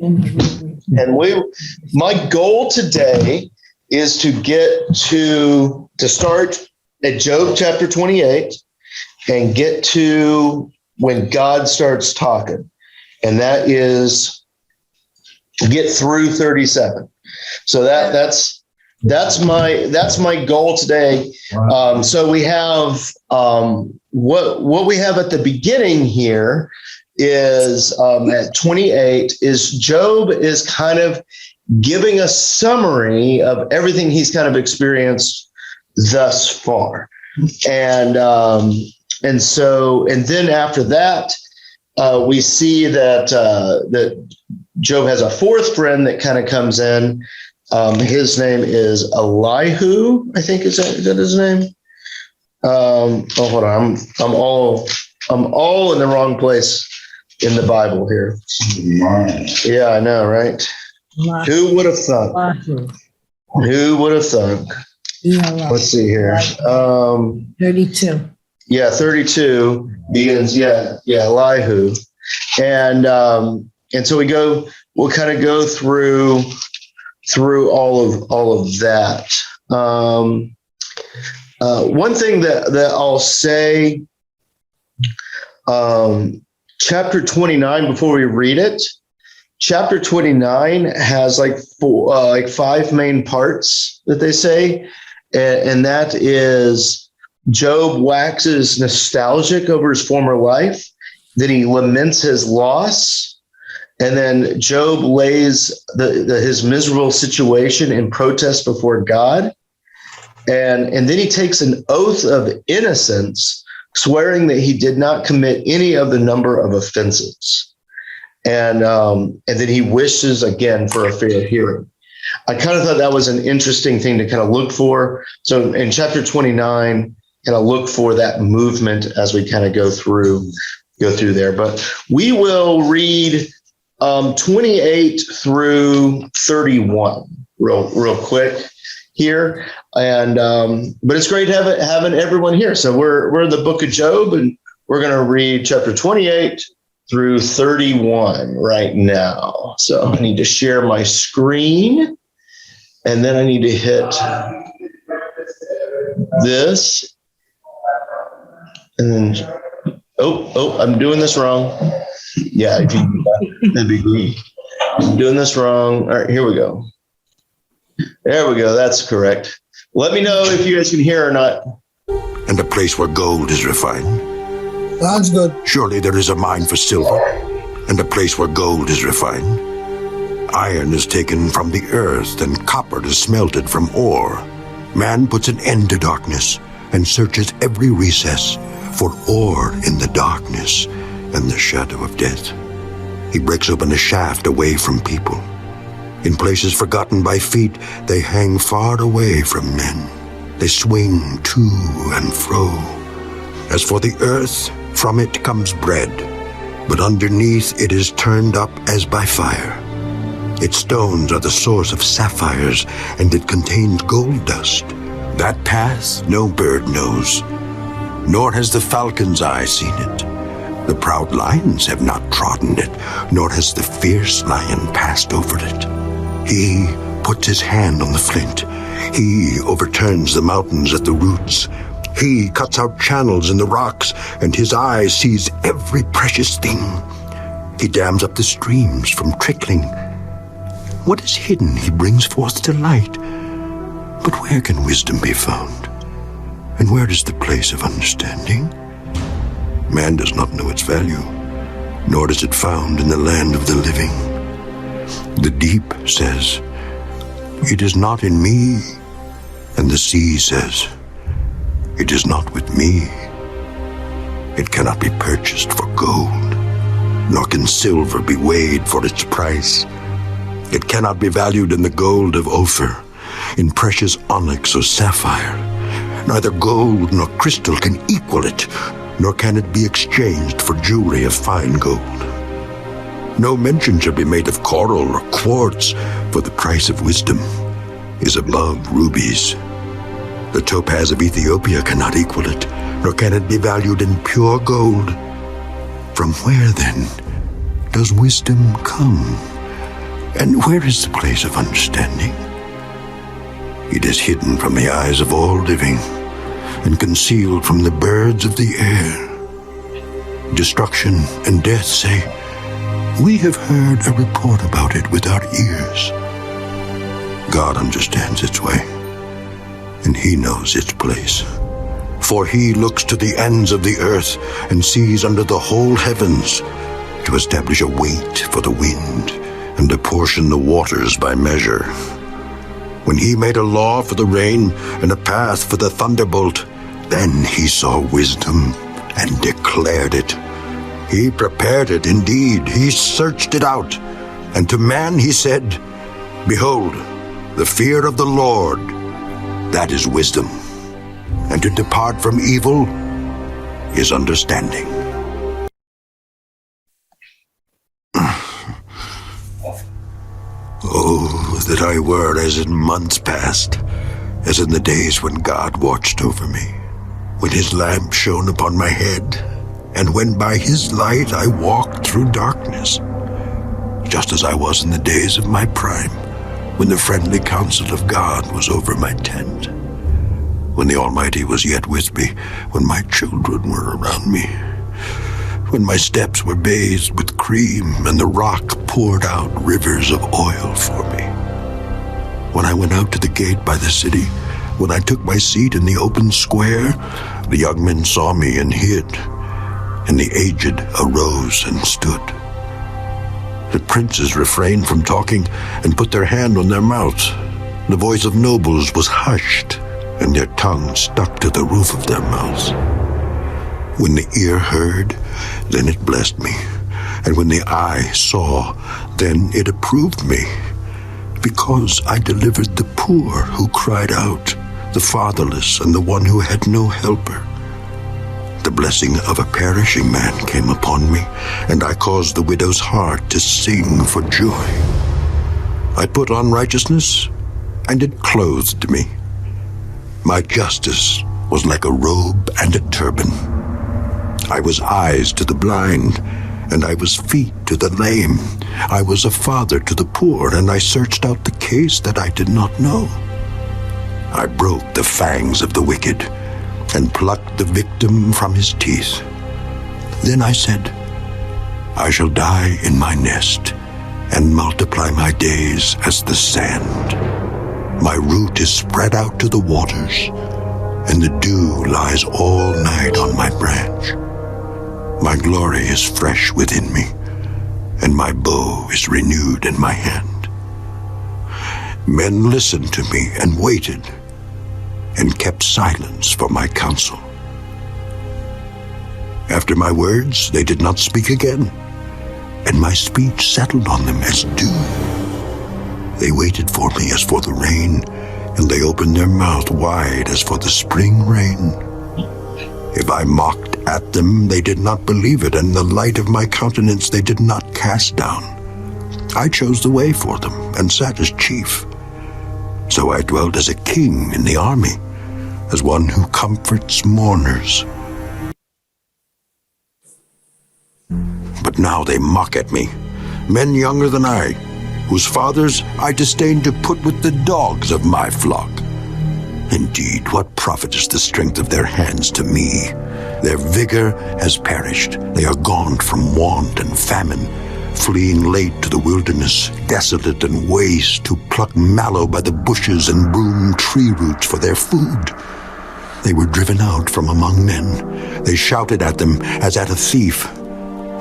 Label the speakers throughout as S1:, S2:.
S1: And my goal today is to get to start at Job chapter 28 and get to when God starts talking. And that is get through 37. So that's my goal today. So we have what we have at the beginning here is at 28 is Job is kind of giving a summary of everything he's kind of experienced thus far. And then after that, we see that Job has a fourth friend that kind of comes in. His name is Elihu, I think is that his name? Hold on, I'm all in the wrong place in the Bible here. Yeah, I know, right? Who would have thought? Who would have thought? Let's see here.
S2: 32.
S1: Yeah, 32 begins. Yeah, Elihu, and so we'll kind of go through all of that. One thing that I'll say, chapter 29, before we read it, chapter 29 has like five main parts that they say, and that is Job waxes nostalgic over his former life, then he laments his loss, and then Job lays his miserable situation in protest before God, and then he takes an oath of innocence, swearing that he did not commit any of the number of offenses. And then he wishes again for a fair hearing. I kind of thought that was an interesting thing to kind of look for. So in chapter 29, kind of look for that movement as we kind of go through there. But we will read 28 through 31 real quick here. And but it's great having everyone here. So we're in the book of Job, and we're going to read chapter 28 through 31 right now. So I need to share my screen, and then I need to hit this, and then I'm doing this wrong. Yeah, if you do that, that'd be great. I'm doing this wrong. All right, here we go. There we go. That's correct. Let me know if you guys can hear or not.
S3: And a place where gold is refined.
S4: Sounds good.
S3: Surely there is a mine for silver, and a place where gold is refined. Iron is taken from the earth, and copper is smelted from ore. Man puts an end to darkness, and searches every recess for ore in the darkness and the shadow of death. He breaks open a shaft away from people. In places forgotten by feet, they hang far away from men. They swing to and fro. As for the earth, from it comes bread, but underneath it is turned up as by fire. Its stones are the source of sapphires, and it contains gold dust. That path no bird knows, nor has the falcon's eye seen it. The proud lions have not trodden it, nor has the fierce lion passed over it. He puts his hand on the flint. He overturns the mountains at the roots. He cuts out channels in the rocks, and his eye sees every precious thing. He dams up the streams from trickling. What is hidden he brings forth to light. But where can wisdom be found? And where is the place of understanding? Man does not know its value, nor is it found in the land of the living. The deep says, "It is not in me," and the sea says, "It is not with me." It cannot be purchased for gold, nor can silver be weighed for its price. It cannot be valued in the gold of Ophir, in precious onyx or sapphire. Neither gold nor crystal can equal it, nor can it be exchanged for jewelry of fine gold. No mention shall be made of coral or quartz, for the price of wisdom is above rubies. The topaz of Ethiopia cannot equal it, nor can it be valued in pure gold. From where, then, does wisdom come? And where is the place of understanding? It is hidden from the eyes of all living, and concealed from the birds of the air. Destruction and death say, "We have heard a report about it with our ears." God understands its way, and he knows its place. For he looks to the ends of the earth and sees under the whole heavens, to establish a weight for the wind and apportion the waters by measure. When he made a law for the rain and a path for the thunderbolt, then he saw wisdom and declared it. He prepared it, indeed, he searched it out. And to man he said, "Behold, the fear of the Lord, that is wisdom. And to depart from evil is understanding." Oh, that I were as in months past, as in the days when God watched over me, when his lamp shone upon my head, and when by his light I walked through darkness, just as I was in the days of my prime, when the friendly counsel of God was over my tent, when the Almighty was yet with me, when my children were around me, when my steps were bathed with cream, and the rock poured out rivers of oil for me. When I went out to the gate by the city, when I took my seat in the open square, the young men saw me and hid, and the aged arose and stood. The princes refrained from talking and put their hand on their mouths. The voice of nobles was hushed, and their tongues stuck to the roof of their mouths. When the ear heard, then it blessed me, and when the eye saw, then it approved me, because I delivered the poor who cried out, the fatherless, and the one who had no helper. The blessing of a perishing man came upon me, and I caused the widow's heart to sing for joy. I put on righteousness, and it clothed me. My justice was like a robe and a turban. I was eyes to the blind, and I was feet to the lame. I was a father to the poor, and I searched out the case that I did not know. I broke the fangs of the wicked, and plucked the victim from his teeth. Then I said, I shall die in my nest, and multiply my days as the sand. My root is spread out to the waters, and the dew lies all night on my branch. My glory is fresh within me, and my bow is renewed in my hand. Men listened to me and waited, and kept silence for my counsel. After my words, they did not speak again, and my speech settled on them as dew. They waited for me as for the rain, and they opened their mouth wide as for the spring rain. If I mocked at them, they did not believe it, and the light of my countenance they did not cast down. I chose the way for them, and sat as chief. So I dwelt as a king in the army, as one who comforts mourners. But now they mock at me, men younger than I, whose fathers I disdain to put with the dogs of my flock. Indeed, what profit is the strength of their hands to me? Their vigor has perished. They are gone from want and famine, fleeing late to the wilderness, desolate and waste, to pluck mallow by the bushes and broom tree roots for their food. They were driven out from among men. They shouted at them as at a thief.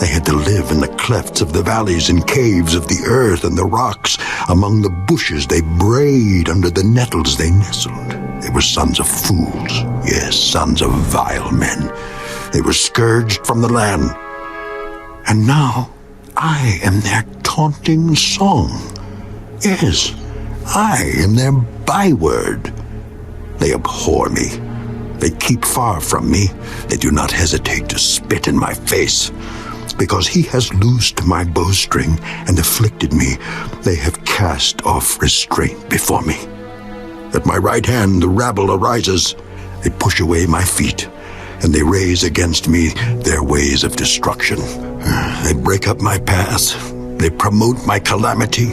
S3: They had to live in the clefts of the valleys, in caves of the earth and the rocks. Among the bushes they brayed, under the nettles they nestled. They were sons of fools, yes, sons of vile men. They were scourged from the land. And now I am their taunting song. Yes, I am their byword. They abhor me. They keep far from me. They do not hesitate to spit in my face. Because he has loosed my bowstring and afflicted me, they have cast off restraint before me. At my right hand the rabble arises. They push away my feet, and they raise against me their ways of destruction. They break up my path. They promote my calamity.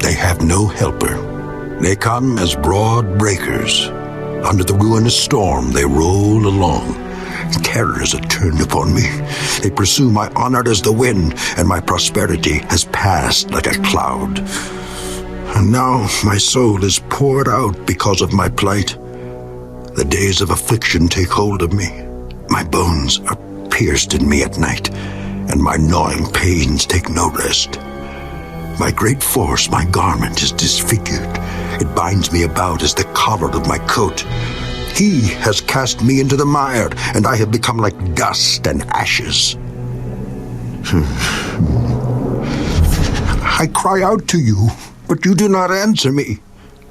S3: They have no helper. They come as broad breakers. Under the ruinous storm they roll along. Terrors are turned upon me. They pursue my honor as the wind, and my prosperity has passed like a cloud. And now my soul is poured out because of my plight. The days of affliction take hold of me. My bones are pierced in me at night, and my gnawing pains take no rest. My great force, my garment, is disfigured. It binds me about as the collar of my coat. He has cast me into the mire, and I have become like dust and ashes. I cry out to you, but you do not answer me.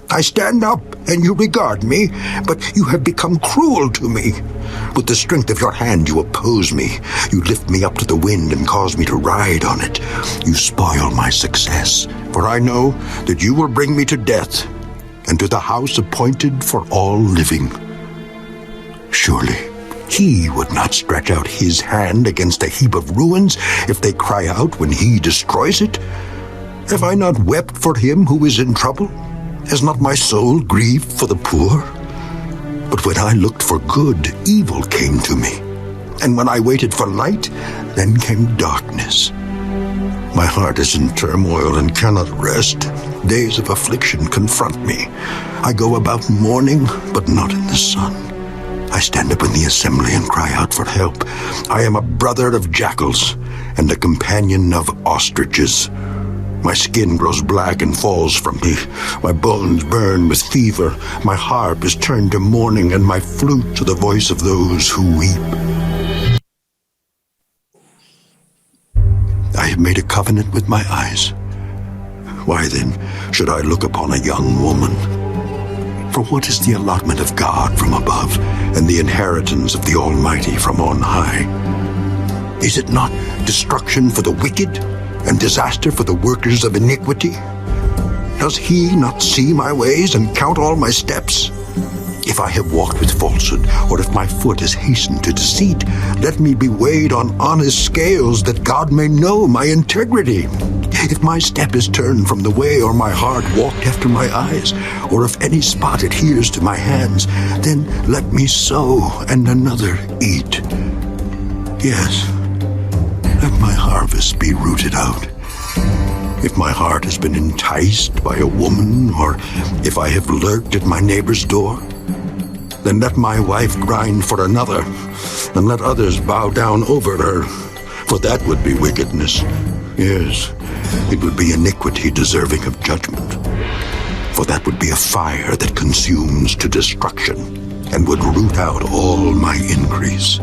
S3: I stand up, and you regard me, but you have become cruel to me. With the strength of your hand you oppose me. You lift me up to the wind and cause me to ride on it. You spoil my success, for I know that you will bring me to death, and to the house appointed for all living. Surely he would not stretch out his hand against a heap of ruins if they cry out when he destroys it. Have I not wept for him who is in trouble? Has not my soul grieved for the poor? But when I looked for good, evil came to me. And when I waited for light, then came darkness. My heart is in turmoil and cannot rest. Days of affliction confront me. I go about mourning, but not in the sun. I stand up in the assembly and cry out for help. I am a brother of jackals and a companion of ostriches. My skin grows black and falls from me. My bones burn with fever. My harp is turned to mourning, and my flute to the voice of those who weep. I have made a covenant with my eyes. Why then should I look upon a young woman? For what is the allotment of God from above, and the inheritance of the Almighty from on high? Is it not destruction for the wicked, and disaster for the workers of iniquity? Does he not see my ways and count all my steps? If I have walked with falsehood, or if my foot has hastened to deceit, let me be weighed on honest scales, that God may know my integrity. If my step is turned from the way, or my heart walked after my eyes, or if any spot adheres to my hands, then let me sow and another eat. Yes, let my harvest be rooted out. If my heart has been enticed by a woman, or if I have lurked at my neighbor's door, then let my wife grind for another, and let others bow down over her, for that would be wickedness. Yes, it would be iniquity deserving of judgment, for that would be a fire that consumes to destruction, and would root out all my increase.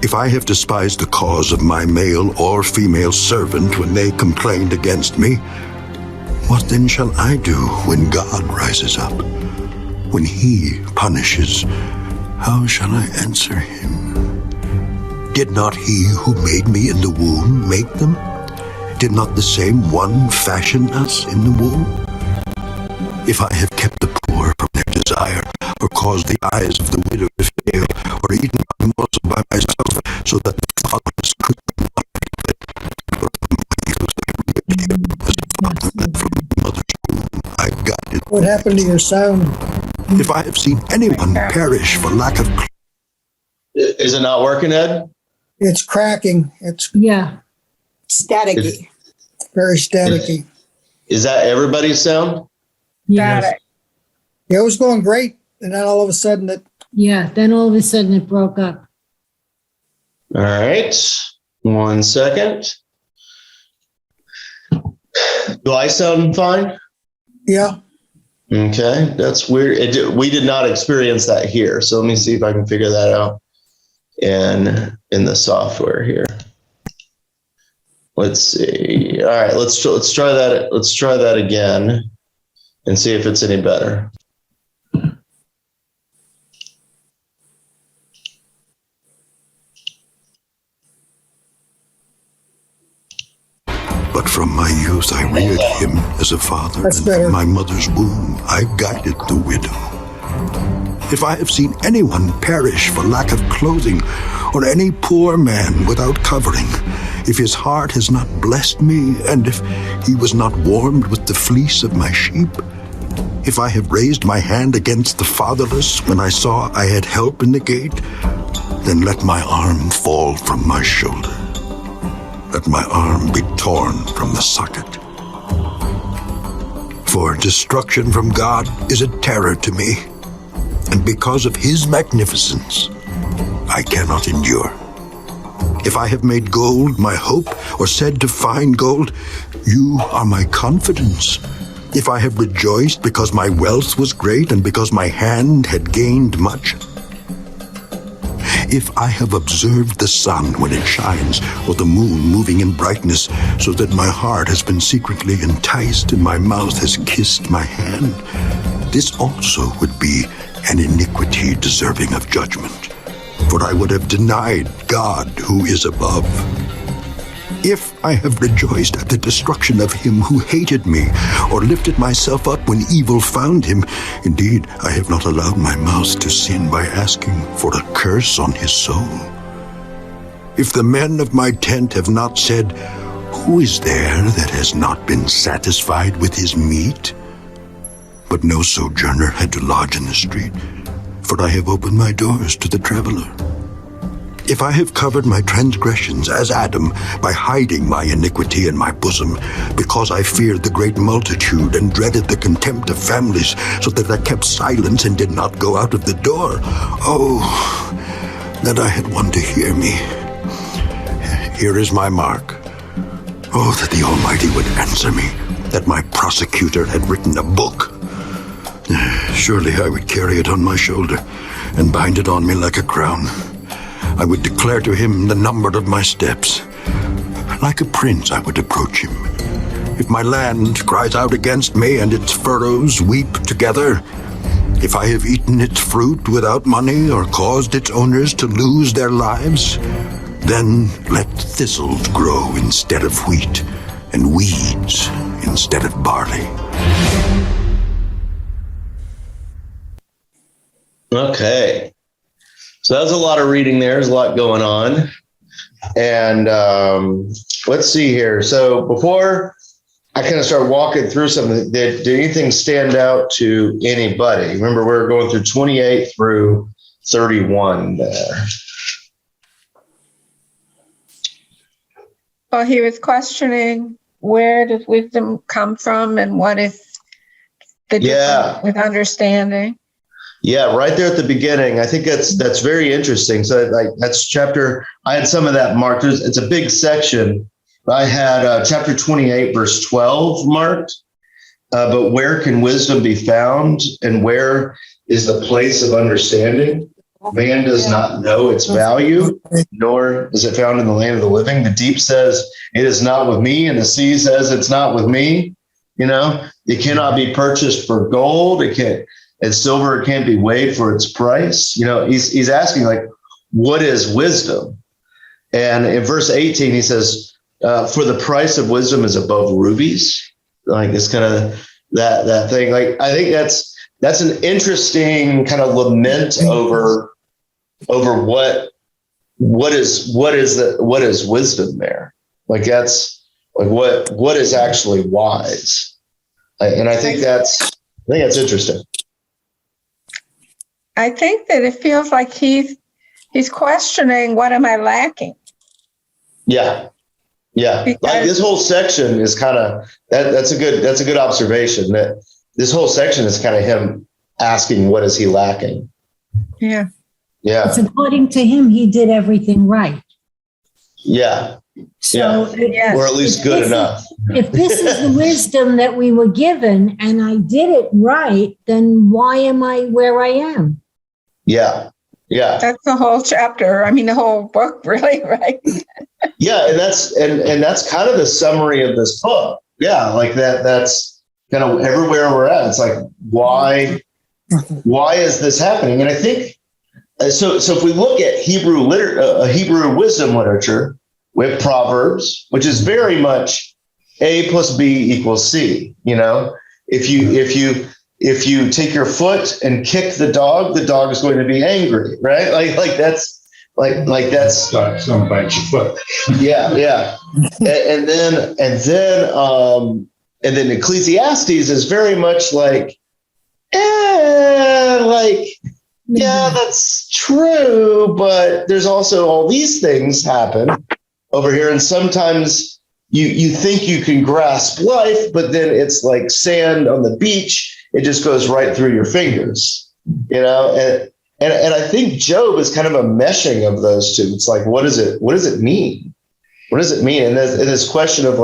S3: If I have despised the cause of my male or female servant when they complained against me, what then shall I do when God rises up? When he punishes, how shall I answer him? Did not he who made me in the womb make them? Did not the same one fashion us in the womb? If I have kept the poor from their desire, or caused the eyes of the widow to fail, or eaten my morsel by myself, so that the fatherless could not be fed, or from my youth I reaped him as a father that from the mother's womb I guided.
S2: What happened to your sound?
S3: If I have seen anyone perish for lack of...
S1: Is it not working, Ed?
S2: It's cracking. It's
S4: Yeah.
S5: Staticky.
S2: very staticky.
S1: Is that everybody's sound?
S4: Yeah.
S2: It was going great, and then all of a sudden it.
S4: Yeah. Then all of a sudden it broke up.
S1: All right. 1 second. Do I sound fine?
S2: Yeah.
S1: Okay, that's weird. We did not experience that here. So let me see if I can figure that out in the software here. Let's see. All right, let's try that. Let's try that again and see if it's any better.
S3: But from my youth I reared him as a father,
S2: That's
S3: and
S2: better.
S3: from my mother's womb I guided the widow. If I have seen anyone perish for lack of clothing, or any poor man without covering, if his heart has not blessed me, and if he was not warmed with the fleece of my sheep, if I have raised my hand against the fatherless when I saw I had help in the gate, then let my arm fall from my shoulder. Let my arm be torn from the socket. For destruction from God is a terror to me, and because of his magnificence, I cannot endure. If I have made gold my hope, or said to find gold, you are my confidence. If I have rejoiced because my wealth was great, and because my hand had gained much. If I have observed the sun when it shines, or the moon moving in brightness, so that my heart has been secretly enticed, and my mouth has kissed my hand, this also would be an iniquity deserving of judgment, for I would have denied God who is above. If I have rejoiced at the destruction of him who hated me, or lifted myself up when evil found him, indeed I have not allowed my mouth to sin by asking for a curse on his soul. If the men of my tent have not said, who is there that has not been satisfied with his meat? But no sojourner had to lodge in the street, for I have opened my doors to the traveler. If I have covered my transgressions as Adam by hiding my iniquity in my bosom, because I feared the great multitude and dreaded the contempt of families, so that I kept silence and did not go out of the door, oh, that I had one to hear me. Here is my mark. Oh, that the Almighty would answer me, that my prosecutor had written a book. Surely I would carry it on my shoulder and bind it on me like a crown. I would declare to him the number of my steps. Like a prince I would approach him. If my land cries out against me and its furrows weep together, if I have eaten its fruit without money or caused its owners to lose their lives, then let thistles grow instead of wheat and weeds instead of barley.
S1: Okay. So that was a lot of reading there. There's a lot going on. And let's see here. So before I kind of start walking through something, did anything stand out to anybody? Remember, we're going through 28 through 31 there.
S5: Well, he was questioning, where does wisdom come from, and what is the difference with understanding?
S1: Yeah, right there at the beginning. I think that's very interesting. So like that's chapter, I had some of that marked. It's a big section. I had chapter 28, verse 12 marked. But where can wisdom be found, and where is the place of understanding? Man does not know its value, nor is it found in the land of the living. The deep says, it is not with me, and the sea says, it's not with me. You know, it cannot be purchased for gold. It can't. And silver can't be weighed for its price. You know, he's asking, like, what is wisdom? And in verse 18, he says, for the price of wisdom is above rubies. Like, it's kind of that thing. Like, I think that's an interesting kind of lament over what is wisdom there. Like, that's like what is actually wise. And I think that's interesting.
S5: I think that it feels like he's questioning, what am I lacking?
S1: Yeah. Because like this whole section is kind of that's a good observation, that this whole section is kind of him asking, what is he lacking?
S5: Yeah.
S4: It's according to him, he did everything right.
S1: Yeah.
S4: So
S1: Or at least good enough.
S4: If this is the wisdom that we were given and I did it right, then why am I where I am?
S1: Yeah.
S5: That's the whole chapter. I mean, the whole book, really, right?
S1: Yeah, and that's kind of the summary of this book. Yeah, like that's kind of everywhere we're at. It's like, why is this happening? And I think so if we look at Hebrew wisdom literature, we have Proverbs, which is very much A plus B equals C. You know, if you if you take your foot and kick the dog is going to be angry, right? Like that's
S6: It's going to bite your foot.
S1: yeah. And then Ecclesiastes is very much like, yeah, that's true, but there's also all these things happen over here, and sometimes you think you can grasp life, but then it's like sand on the beach. It just goes right through your fingers, and I think Job is kind of a meshing of those two. It's like, what does it mean? What does it mean? And this question of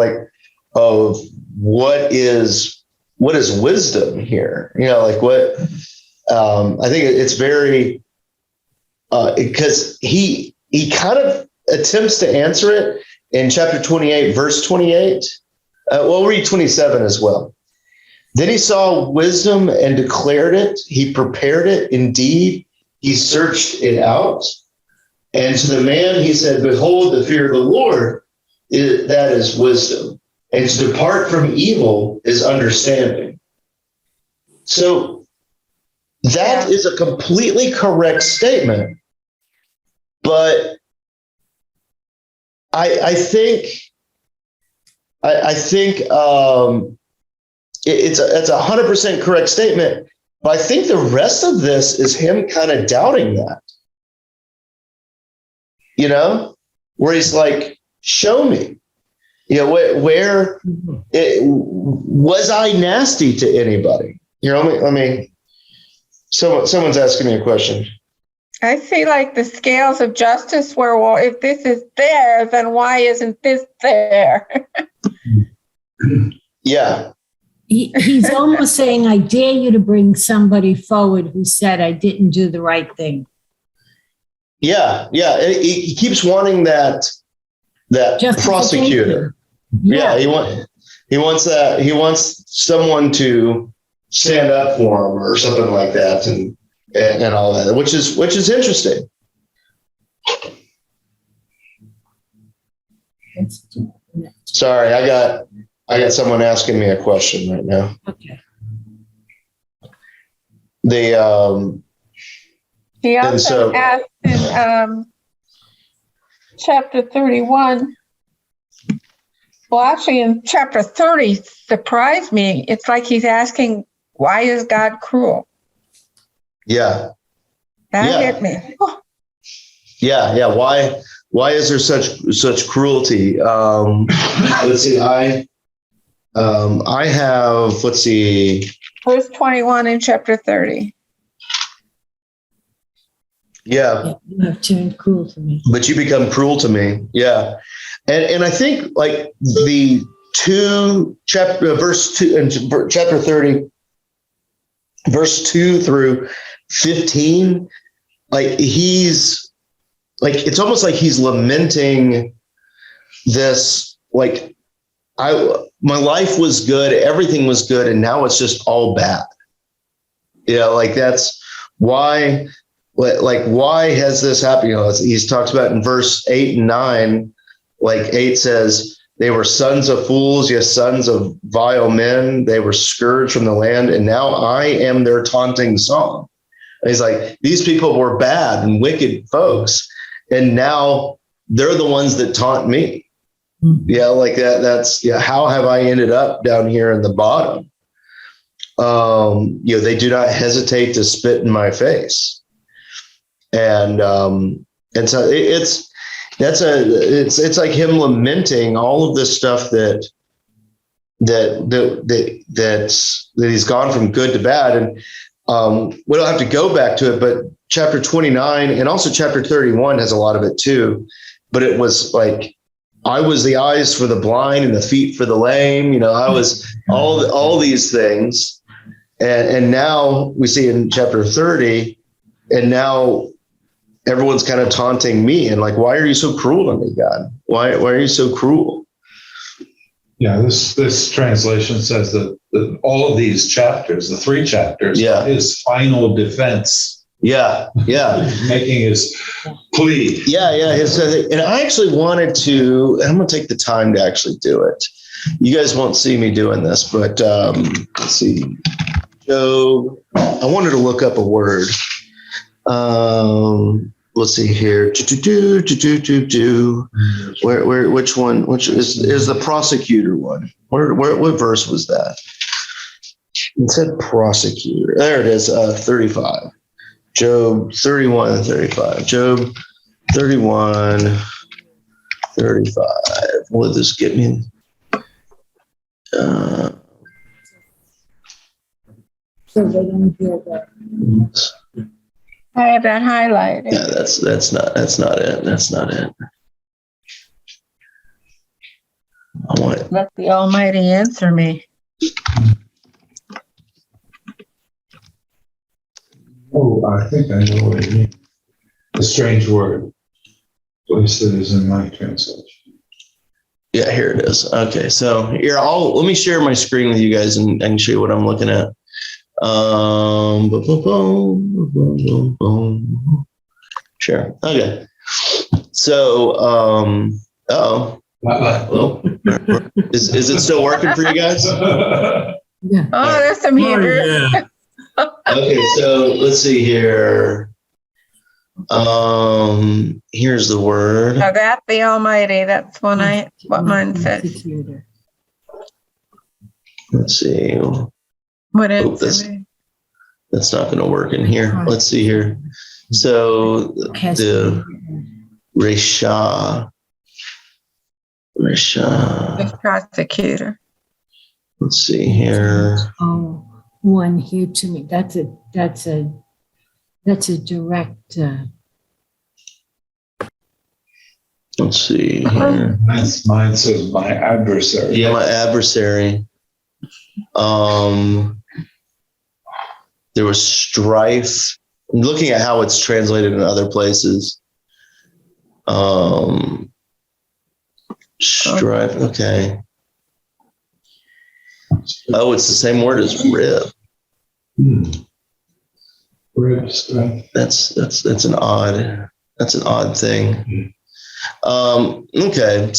S1: what is wisdom here? Like what? I think it's very because he kind of attempts to answer it in chapter 28, verse 28. We'll read 27 as well. Then he saw wisdom and declared it. He prepared it. Indeed, he searched it out. And to the man he said, behold, the fear of the Lord, that is wisdom. And to depart from evil is understanding. So that is a completely correct statement. But I think it's a 100% correct statement. But I think the rest of this is him kind of doubting that. Where he's like, show me. Where was I nasty to anybody? Someone's asking me a question.
S5: I see like the scales of justice where, well, if this is there, then why isn't this there?
S1: Yeah.
S4: He's almost saying, I dare you to bring somebody forward who said I didn't do the right thing.
S1: Yeah. He keeps wanting that prosecutor. Yeah. He wants that. He wants someone to stand up for him or something like that, and all that, which is interesting. Sorry, I got someone asking me a question right now.
S4: Okay.
S5: He also asked in chapter 31. Well, actually, in chapter 30, surprised me. It's like he's asking, why is God cruel?
S1: Yeah.
S5: That hit me.
S1: Yeah. Why is there such cruelty? Let's see. I have,
S5: Verse 21 in chapter 30.
S1: Yeah.
S4: You have turned cruel to me.
S1: But you become cruel to me. Yeah. And I think like the verse 2 in chapter 30, verse 2 through 15, like he's like, it's almost like he's lamenting this, like my life was good, everything was good, and now it's just all bad. Like that's why, like why has this happened? He's talks about in verse 8 and 9, like 8 says, they were sons of fools, yes, sons of vile men. They were scourged from the land, and now I am their taunting song. And he's like, these people were bad and wicked folks, and now they're the ones that taunt me. Mm-hmm. Yeah, like that. That's how have I ended up down here in the bottom? They do not hesitate to spit in my face, and so it's like him lamenting all of this stuff that he's gone from good to bad. And we don't have to go back to it, but chapter 29 and also chapter 31 has a lot of it too. But it was like, I was the eyes for the blind and the feet for the lame. I was all these things. And now we see in chapter 30, and now everyone's kind of taunting me and like, why are you so cruel to me, God? Why are you so cruel?
S6: Yeah, this translation says that all of these chapters, the 3 chapters, his final defense.
S1: Yeah.
S6: Making his plea.
S1: Yeah. And I actually wanted to, I'm going to take the time to actually do it. You guys won't see me doing this, but let's see. Job. I wanted to look up a word. Let's see here. Where? Which one? Which is the prosecutor one? What verse was that? It said prosecutor. There it is. 35. Job 31 and 35. Job 31, 35. Will this get me?
S4: So they don't hear that.
S5: I have that highlighted.
S1: Yeah, that's not it. That's not it. I want it.
S5: Let the Almighty answer me.
S6: Oh, I think I know what it means. A strange word. At least it is in my translation.
S1: Yeah, here it is. Okay, so here let me share my screen with you guys and I can show you what I'm looking at. Sure. Okay. So, well, is it still working for you guys?
S2: Yeah.
S5: Oh, there's some Hebrew.
S1: Okay, so let's see here. Here's the word.
S5: Now that the Almighty, that's what mine says.
S4: Prosecutor.
S1: Let's see.
S5: What
S1: Oh,
S5: is
S1: that's not going to work in here. Let's see here. So the Resha.
S5: the prosecutor?
S1: Let's see here.
S4: Oh, one here to me. That's a direct.
S1: Let's see here.
S6: Mine says my adversary.
S1: Yeah, my adversary. There was strife. I'm looking at how it's translated in other places. Strife. Okay. Oh, it's the same word as rib.
S6: Rib strife.
S1: That's an odd thing. Okay,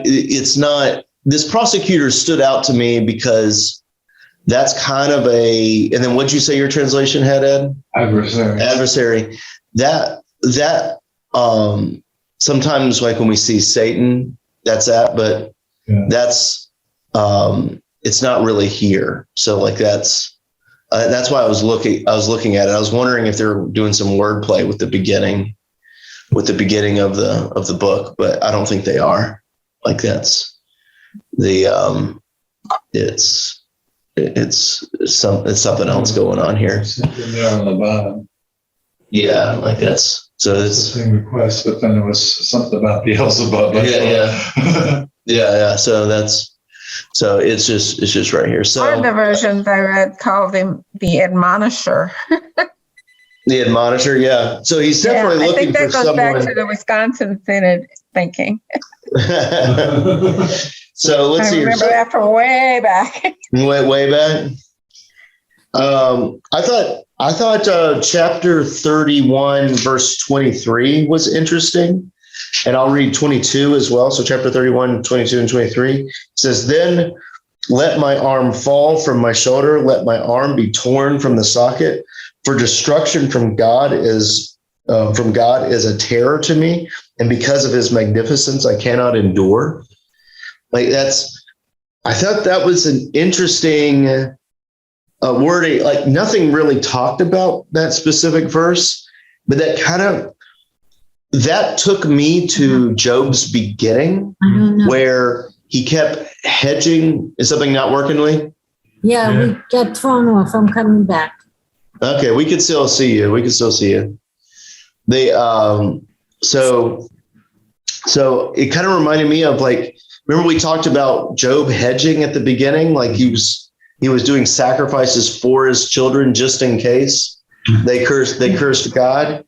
S1: it's not, this prosecutor stood out to me because that's kind of and then what'd you say your translation had, Ed? Adversary. That sometimes like when we see Satan, that's that, but that's it's not really here. So like that's why I was looking at it. I was wondering if they were doing some wordplay with the beginning of the book, but I don't think they are. Like that's it's something else going on here.
S6: Something there on the bottom.
S1: Yeah, like that's so it's
S6: Same request, but then it was something about Beelzebub.
S1: Yeah. So it's just right here. So
S5: One of the versions I read called him the Admonisher.
S1: the Admonisher, yeah. So he's definitely
S5: I
S1: looking
S5: think that
S1: for
S5: goes back
S1: someone.
S5: to the Wisconsin Synod thinking.
S1: So let's
S5: I
S1: see.
S5: remember that from way back.
S1: Way back. I thought chapter 31, verse 23 was interesting. And I'll read 22 as well. So chapter 31, 22 and 23 says, "Then let my arm fall from my shoulder. Let my arm be torn from the socket. For destruction from God is a terror to me. And because of his magnificence, I cannot endure." Like I thought that was an interesting wording. Like nothing really talked about that specific verse, but that took me to Job's beginning,
S4: I don't know.
S1: where he kept hedging. Is something not working, Lee?
S4: Yeah, we got thrown off. I'm coming back.
S1: Okay, we can still see you. They so it kind of reminded me of like, remember we talked about Job hedging at the beginning? Like he was doing sacrifices for his children just in case they cursed God.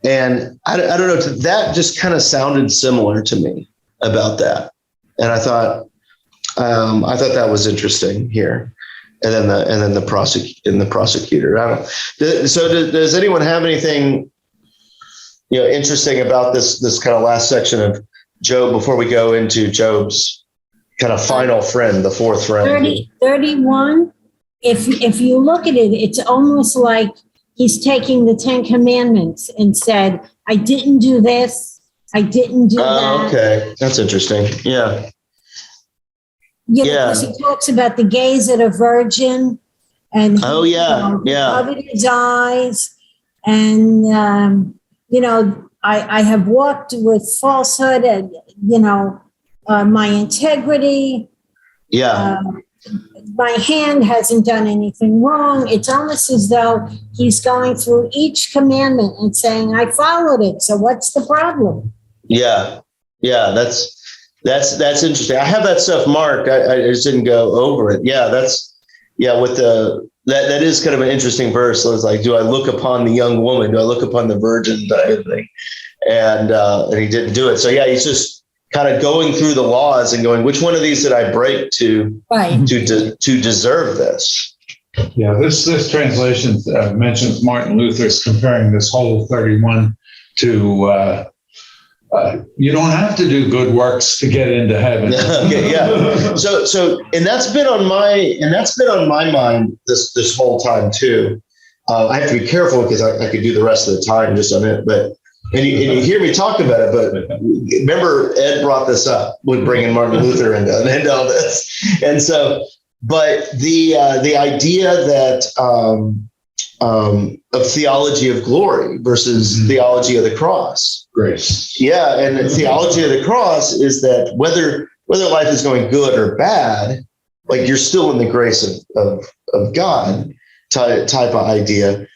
S1: And I don't know, that just kind of sounded similar to me about that. And I thought that was interesting here. And then the prosecutor. I don't. So does anyone have anything interesting about this kind of last section of Job before we go into Job's kind of final friend, the fourth friend.
S4: 31, if you look at it, it's almost like he's taking the 10 commandments and said, I didn't do this, I didn't do that.
S1: Okay, that's interesting. Yeah.
S4: Yeah, because he talks about the gaze at a virgin and covered his eyes. And, I have walked with falsehood and, my integrity.
S1: Yeah.
S4: My hand hasn't done anything wrong. It's almost as though he's going through each commandment and saying, I followed it. So what's the problem?
S1: Yeah. Yeah. That's interesting. I have that stuff marked. I just didn't go over it. Yeah. That is kind of an interesting verse. So it's like, do I look upon the young woman? Do I look upon the virgin type of thing? And he didn't do it. So yeah, he's just kind of going through the laws and going, which one of these did I break to deserve this?
S6: Yeah, this translation mentions Martin Luther's comparing this whole 31 to you don't have to do good works to get into heaven.
S1: Okay, yeah. So and that's been on my mind this whole time too. I have to be careful because I could do the rest of the time just on it, but. And you hear me talk about it, but remember Ed brought this up with bringing Martin Luther into all this, and so, but the idea that of theology of glory versus theology of the cross,
S6: grace,
S1: yeah, and the theology of the cross is that whether life is going good or bad, like you're still in the grace of God type of idea.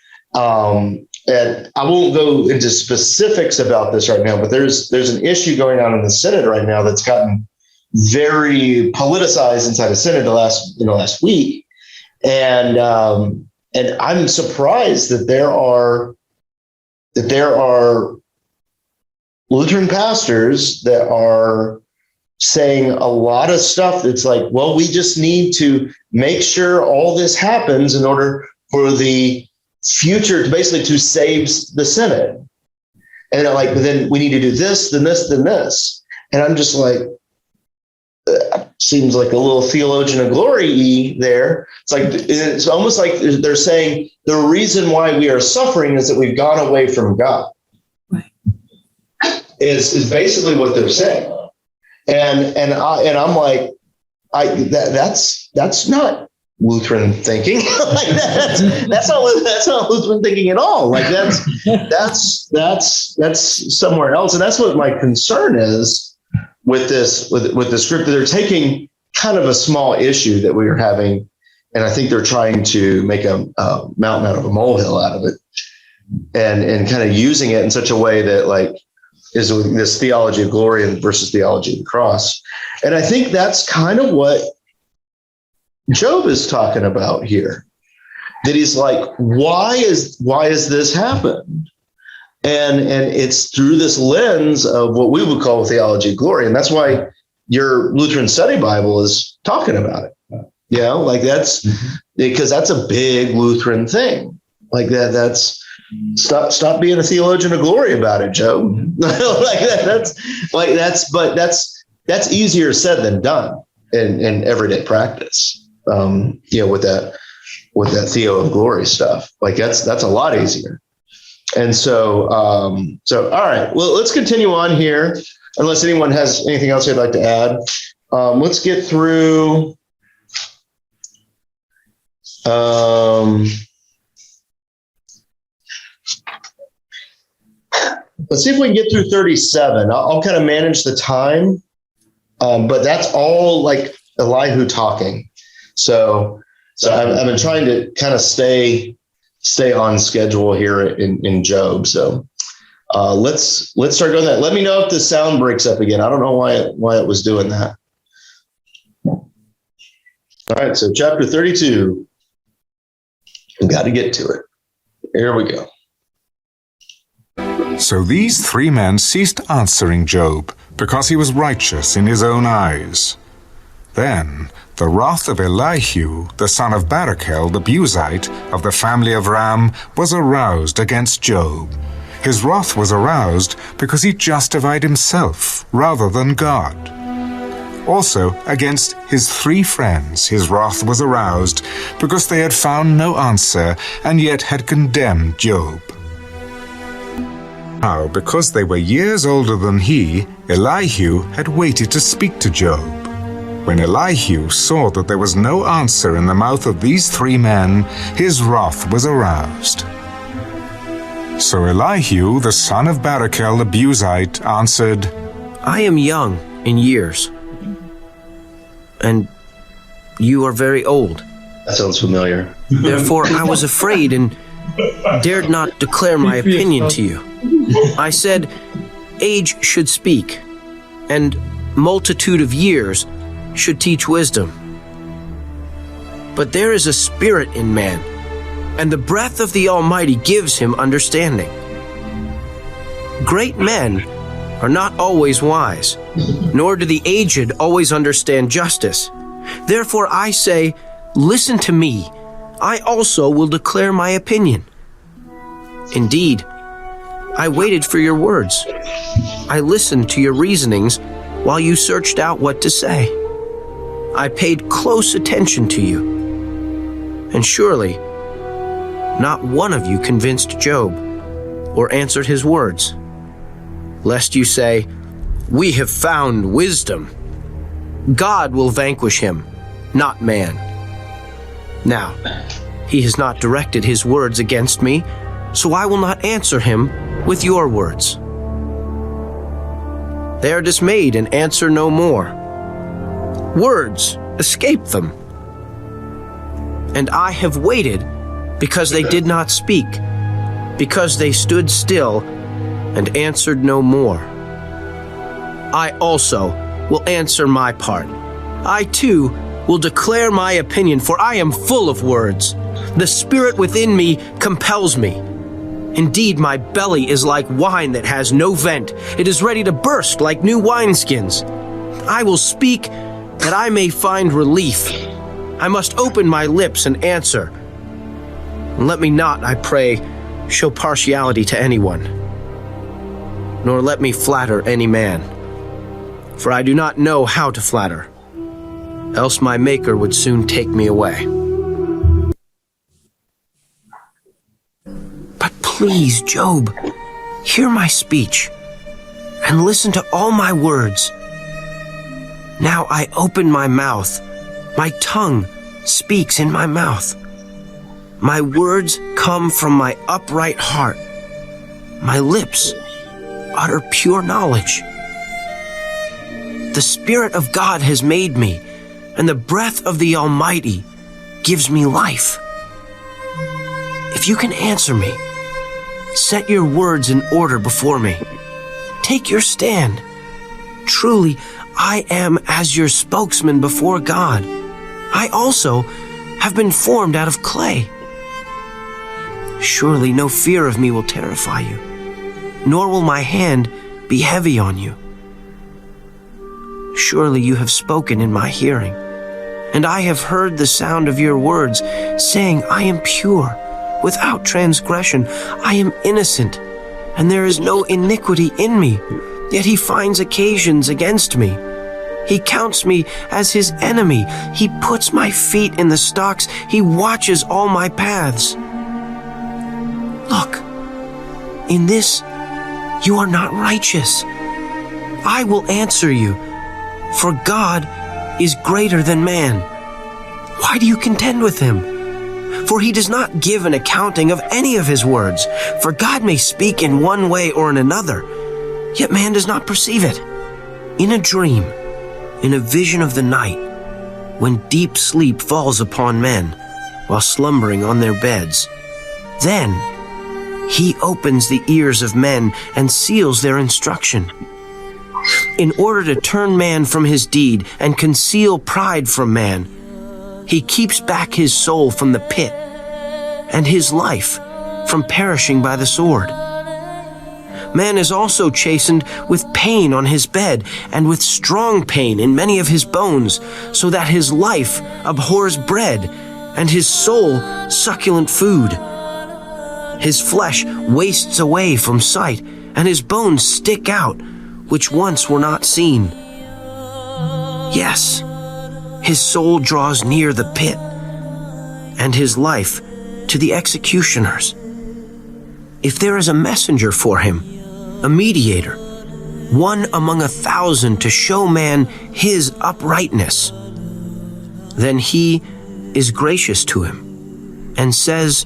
S1: And I won't go into specifics about this right now, but there's an issue going on in the Synod right now that's gotten very politicized inside of Synod the last week, and I'm surprised that there are Lutheran pastors that are saying a lot of stuff that's like, well, we just need to make sure all this happens in order for the future, basically to save the Synod. And like, but then we need to do this, then this, then this. And I'm just like, seems like a little theologian of glory there. It's almost like they're saying the reason why we are suffering is that we've gone away from God.
S4: Right.
S1: Is basically what they're saying. And I'm like, that's not Lutheran thinking. Like that's not Lutheran thinking at all. Like that's somewhere else. And that's what my concern is with this, with the script, that they're taking kind of a small issue that we are having. And I think they're trying to make a mountain out of a molehill out of it, and kind of using it in such a way that like is this theology of glory versus theology of the cross. And I think that's kind of what Job is talking about here, that he's like, why is this happened? And it's through this lens of what we would call theology of glory. And that's why your Lutheran Study Bible is talking about it. Like that's because that's a big Lutheran thing. Like that's stop being a theologian of glory about it, Job. That's easier said than done in everyday practice. With that Theo of glory stuff, like that's a lot easier. And so, all right, well, let's continue on here, unless anyone has anything else they'd like to add. Let's get through. Let's see if we can get through 37. I'll kind of manage the time, but that's all like Elihu talking. So I've been trying to kind of stay on schedule here in Job. So let's start doing that. Let me know if the sound breaks up again. I don't know why it was doing that. All right, so chapter 32. We've got to get to it. Here we go.
S7: So these three men ceased answering Job, because he was righteous in his own eyes. Then the wrath of Elihu, the son of Barachel, the Buzite, of the family of Ram, was aroused against Job. His wrath was aroused because he justified himself rather than God. Also, against his 3 friends his wrath was aroused, because they had found no answer, and yet had condemned Job. Now, because they were years older than he, Elihu had waited to speak to Job. When Elihu saw that there was no answer in the mouth of these 3 men, his wrath was aroused. So Elihu, the son of Barachel the Buzite, answered,
S8: I am young in years, and you are very old.
S1: That sounds familiar.
S8: Therefore I was afraid and dared not declare my opinion to you. I said, age should speak, and multitude of years should teach wisdom. But there is a spirit in man, and the breath of the Almighty gives him understanding. Great men are not always wise, nor do the aged always understand justice. Therefore I say, listen to me. I also will declare my opinion. Indeed, I waited for your words. I listened to your reasonings while you searched out what to say. I paid close attention to you. And surely, not one of you convinced Job or answered his words. Lest you say, we have found wisdom. God will vanquish him, not man. Now, he has not directed his words against me, so I will not answer him with your words. They are dismayed and answer no more. Words escape them. And I have waited because they did not speak, because they stood still and answered no more. I also will answer my part. I too will declare my opinion, for I am full of words. The spirit within me compels me. Indeed, my belly is like wine that has no vent. It is ready to burst like new wineskins. I will speak that I may find relief. I must open my lips and answer. And let me not, I pray, show partiality to anyone, nor let me flatter any man. For I do not know how to flatter, else my Maker would soon take me away. But please, Job, hear my speech, and listen to all my words. Now I open my mouth, my tongue speaks in my mouth. My words come from my upright heart. My lips utter pure knowledge. The Spirit of God has made me, and the breath of the Almighty gives me life. If you can answer me, set your words in order before me. Take your stand. Truly, I am as your spokesman before God. I also have been formed out of clay. Surely no fear of me will terrify you, nor will my hand be heavy on you. Surely you have spoken in my hearing, and I have heard the sound of your words, saying, I am pure, without transgression. I am innocent, and there is no iniquity in me. Yet he finds occasions against me. He counts me as his enemy. He puts my feet in the stocks. He watches all my paths. Look, in this you are not righteous. I will answer you, for God is greater than man. Why do you contend with him? For he does not give an accounting of any of his words. For God may speak in one way or in another, yet man does not perceive it. In a dream, in a vision of the night, when deep sleep falls upon men while slumbering on their beds, then he opens the ears of men and seals their instruction. In order to turn man from his deed and conceal pride from man, he keeps back his soul from the pit and his life from perishing by the sword. Man is also chastened with pain on his bed and with strong pain in many of his bones, so that his life abhors bread and his soul succulent food. His flesh wastes away from sight, and his bones stick out, which once were not seen. Yes, his soul draws near the pit, and his life to the executioners. If there is a messenger for him, a mediator, one among 1,000 to show man his uprightness, then he is gracious to him and says,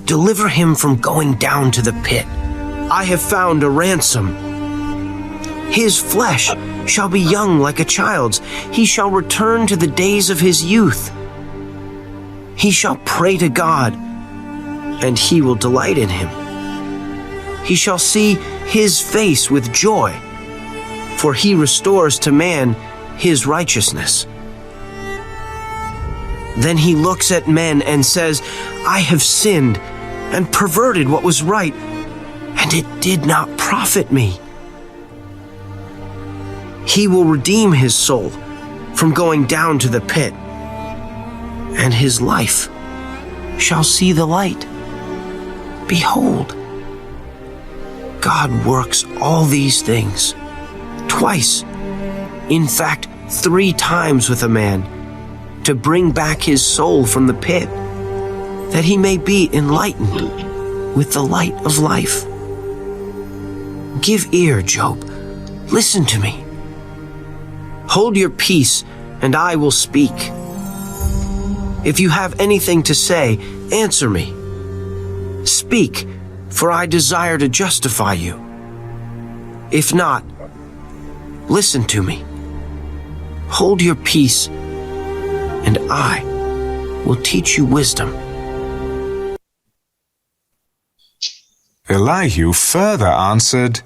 S8: "Deliver him from going down to the pit. I have found a ransom. His flesh shall be young like a child's. He shall return to the days of his youth. He shall pray to God, and he will delight in him. He shall see his face with joy, for he restores to man his righteousness." Then he looks at men and says, "I have sinned and perverted what was right, and it did not profit me." He will redeem his soul from going down to the pit, and his life shall see the light. Behold, God works all these things twice, in fact, 3 times with a man, to bring back his soul from the pit, that he may be enlightened with the light of life. Give ear, Job. Listen to me. Hold your peace, and I will speak. If you have anything to say, answer me. Speak, for I desire to justify you. If not, listen to me. Hold your peace, and I will teach you wisdom.
S7: Elihu further answered,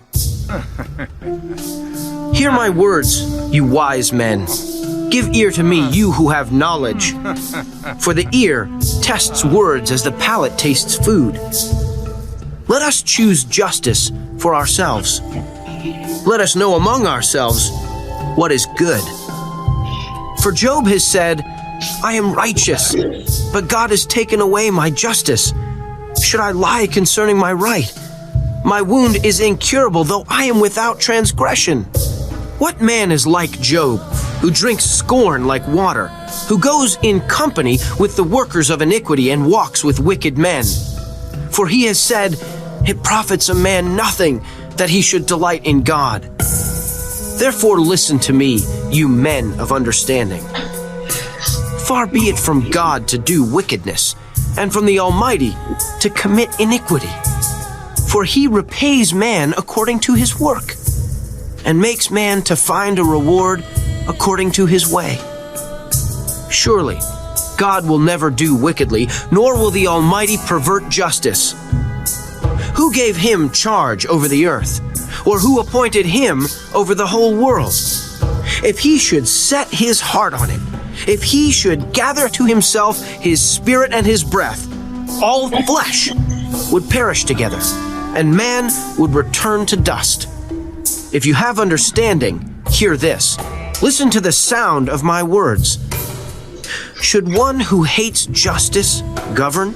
S8: Hear my words, you wise men. Give ear to me, you who have knowledge. For the ear tests words as the palate tastes food. Let us choose justice for ourselves. Let us know among ourselves what is good. For Job has said, I am righteous, but God has taken away my justice. Should I lie concerning my right? My wound is incurable, though I am without transgression. What man is like Job, who drinks scorn like water, who goes in company with the workers of iniquity and walks with wicked men? For he has said, it profits a man nothing that he should delight in God. Therefore listen to me, you men of understanding. Far be it from God to do wickedness, and from the Almighty to commit iniquity. For he repays man according to his work, and makes man to find a reward according to his way. Surely God will never do wickedly, nor will the Almighty pervert justice. Who gave him charge over the earth, or who appointed him over the whole world? If he should set his heart on it, if he should gather to himself his spirit and his breath, all flesh would perish together, and man would return to dust. If you have understanding, hear this. Listen to the sound of my words. Should one who hates justice govern?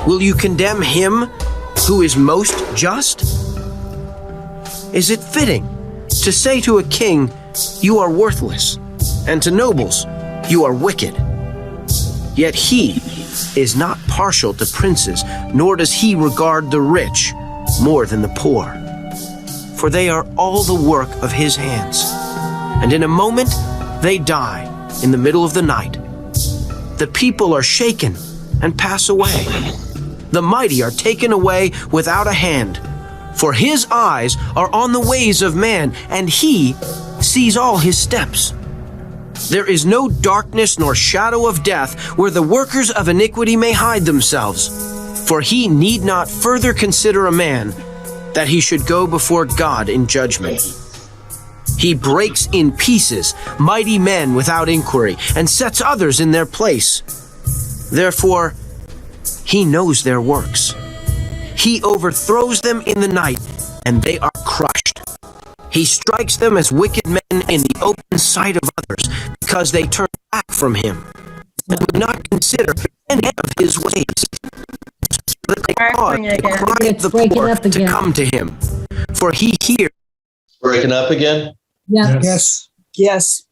S8: Will you condemn him who is most just? Is it fitting to say to a king, you are worthless, and to nobles, you are wicked? Yet he is not partial to princes, nor does he regard the rich more than the poor. For they are all the work of his hands, and in a moment they die in the middle of the night. The people are shaken and pass away. The mighty are taken away without a hand. For his eyes are on the ways of man, and he sees all his steps. There is no darkness nor shadow of death where the workers of iniquity may hide themselves. For he need not further consider a man, that he should go before God in judgment. He breaks in pieces mighty men without inquiry, and sets others in their place. Therefore, he knows their works. He overthrows them in the night, and they are crushed. He strikes them as wicked men in the open sight of others, because they turn back from him, and would not consider any of his ways. That they cause the cry of the poor to come to him, for he hears.
S1: Breaking up again?
S4: Yeah.
S2: Yes. Yes.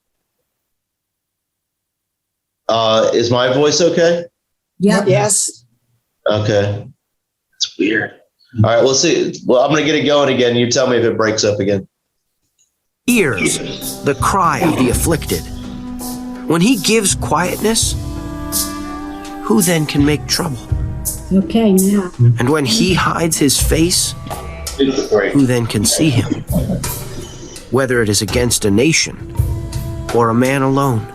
S1: Is my voice okay?
S4: Yep.
S2: Yes.
S1: Okay. It's weird. All right, let's see. Well, I'm going to get it going again. You tell me if it breaks up again.
S8: Hears the cry of the afflicted. When he gives quietness, who then can make trouble?
S4: Okay, now.
S8: And when he hides his face, who then can see him? Whether it is against a nation or a man alone,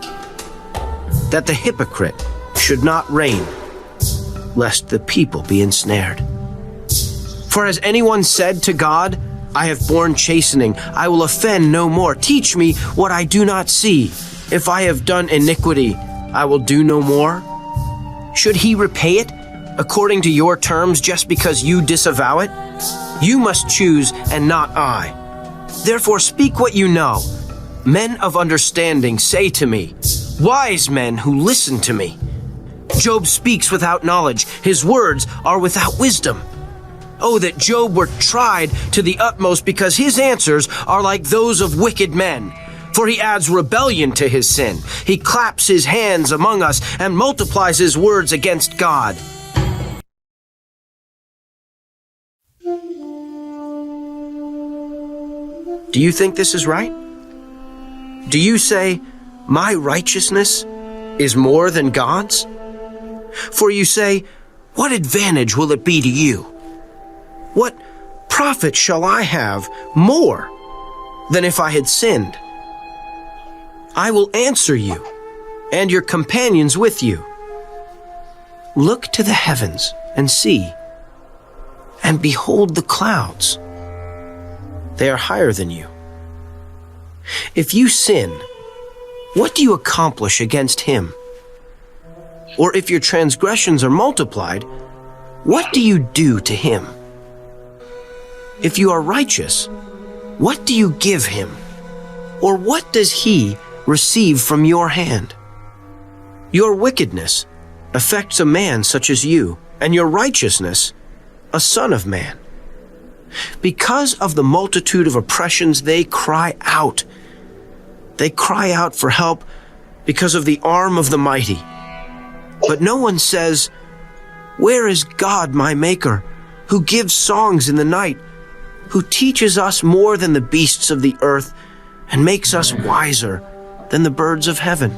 S8: that the hypocrite should not reign, lest the people be ensnared. For has anyone said to God, I have borne chastening, I will offend no more. Teach me what I do not see. If I have done iniquity, I will do no more. Should he repay it according to your terms just because you disavow it? You must choose and not I. Therefore speak what you know. Men of understanding say to me, wise men who listen to me. Job speaks without knowledge. His words are without wisdom. Oh, that Job were tried to the utmost, because his answers are like those of wicked men. For he adds rebellion to his sin. He claps his hands among us and multiplies his words against God. Do you think this is right? Do you say, my righteousness is more than God's? For you say, what advantage will it be to you? What profit shall I have more than if I had sinned? I will answer you and your companions with you. Look to the heavens and see, and behold the clouds. They are higher than you. If you sin, what do you accomplish against him? Or if your transgressions are multiplied, what do you do to him? If you are righteous, what do you give him? Or what does he receive from your hand? Your wickedness affects a man such as you, and your righteousness, a son of man. Because of the multitude of oppressions, they cry out. They cry out for help because of the arm of the mighty. But no one says, where is God, my Maker, who gives songs in the night, who teaches us more than the beasts of the earth, and makes us wiser than the birds of heaven?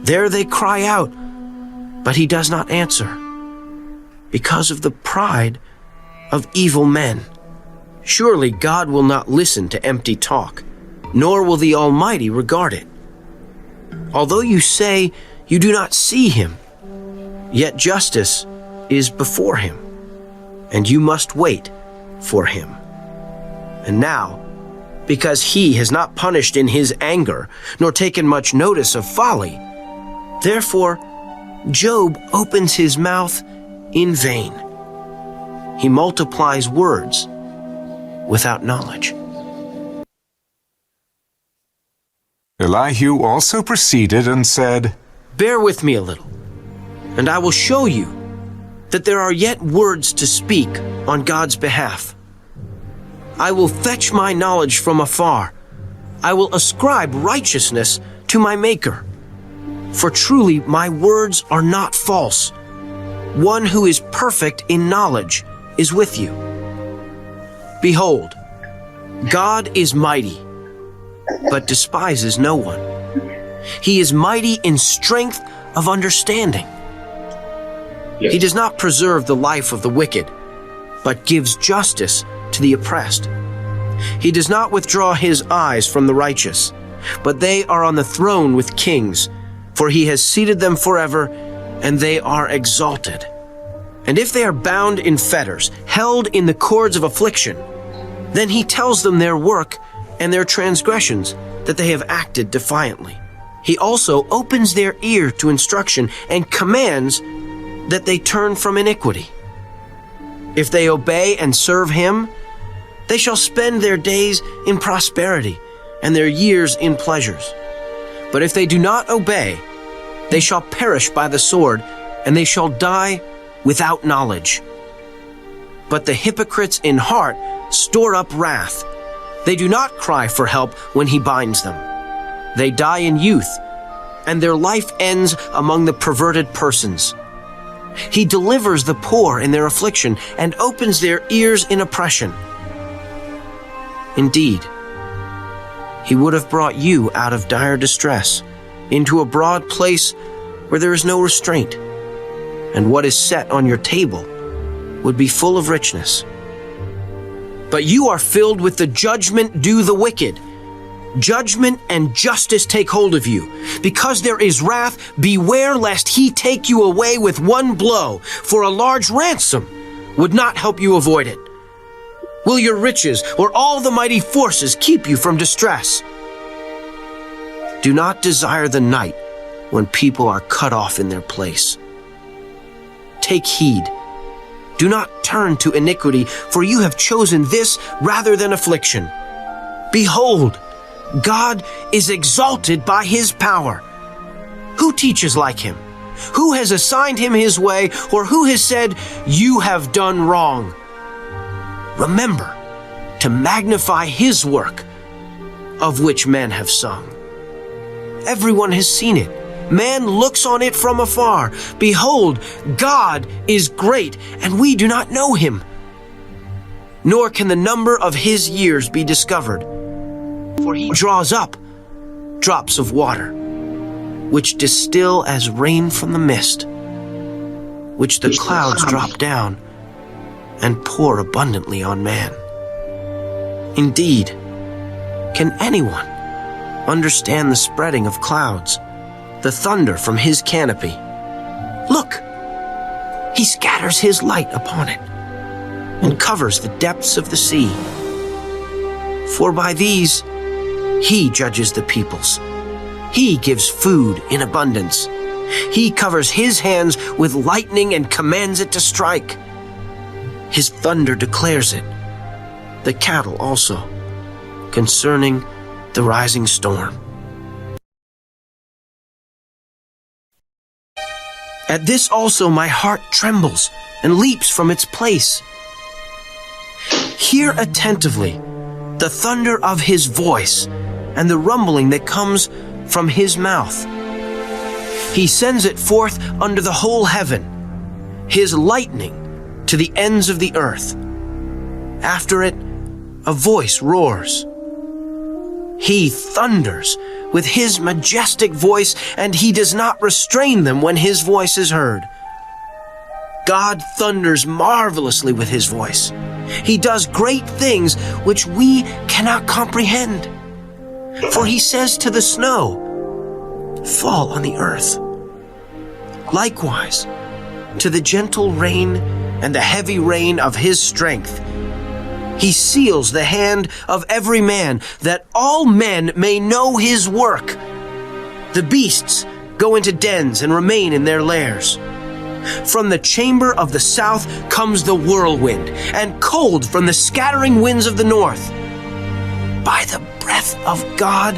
S8: There they cry out, but he does not answer, because of the pride of evil men. Surely God will not listen to empty talk, nor will the Almighty regard it. Although you say you do not see him, yet justice is before him, and you must wait for him. And now, because he has not punished in his anger, nor taken much notice of folly, therefore Job opens his mouth in vain. He multiplies words without knowledge.
S7: Elihu also proceeded and said,
S8: Bear with me a little, and I will show you that there are yet words to speak on God's behalf. I will fetch my knowledge from afar. I will ascribe righteousness to my Maker. For truly my words are not false. One who is perfect in knowledge is with you. Behold, God is mighty, but despises no one. He is mighty in strength of understanding. He does not preserve the life of the wicked, but gives justice to the oppressed. He does not withdraw his eyes from the righteous, but they are on the throne with kings, for he has seated them forever, and they are exalted. And if they are bound in fetters, held in the cords of affliction, then he tells them their work and their transgressions, that they have acted defiantly. He also opens their ear to instruction and commands that they turn from iniquity. If they obey and serve him, they shall spend their days in prosperity and their years in pleasures. But if they do not obey, they shall perish by the sword, and they shall die without knowledge. But the hypocrites in heart store up wrath. They do not cry for help when he binds them. They die in youth, and their life ends among the perverted persons. He delivers the poor in their affliction and opens their ears in oppression. Indeed, he would have brought you out of dire distress into a broad place where there is no restraint, and what is set on your table would be full of richness. But you are filled with the judgment due the wicked. Judgment and justice take hold of you. Because there is wrath, beware lest he take you away with one blow, for a large ransom would not help you avoid it. Will your riches or all the mighty forces keep you from distress? Do not desire the night when people are cut off in their place. Take heed. Do not turn to iniquity, for you have chosen this rather than affliction. Behold, God is exalted by his power. Who teaches like him? Who has assigned him his way, or who has said, you have done wrong? Remember to magnify his work, of which men have sung. Everyone has seen it. Man looks on it from afar. Behold, God is great, and we do not know him. Nor can the number of his years be discovered. For he draws up drops of water, which distill as rain from the mist, which the clouds drop down and pour abundantly on man. Indeed, can anyone understand the spreading of clouds, the thunder from his canopy? Look, he scatters his light upon it and covers the depths of the sea. For by these he judges the peoples. He gives food in abundance. He covers his hands with lightning and commands it to strike. His thunder declares it, the cattle also, concerning the rising storm. At this also my heart trembles and leaps from its place. Hear attentively the thunder of his voice and the rumbling that comes from his mouth. He sends it forth under the whole heaven, his lightning to the ends of the earth. After it, a voice roars. He thunders with his majestic voice, and he does not restrain them when his voice is heard. God thunders marvelously with his voice. He does great things which we cannot comprehend. For he says to the snow, fall on the earth. Likewise, to the gentle rain and the heavy rain of his strength. He seals the hand of every man, that all men may know his work. The beasts go into dens and remain in their lairs. From the chamber of the south comes the whirlwind, and cold from the scattering winds of the north. By the breath of God,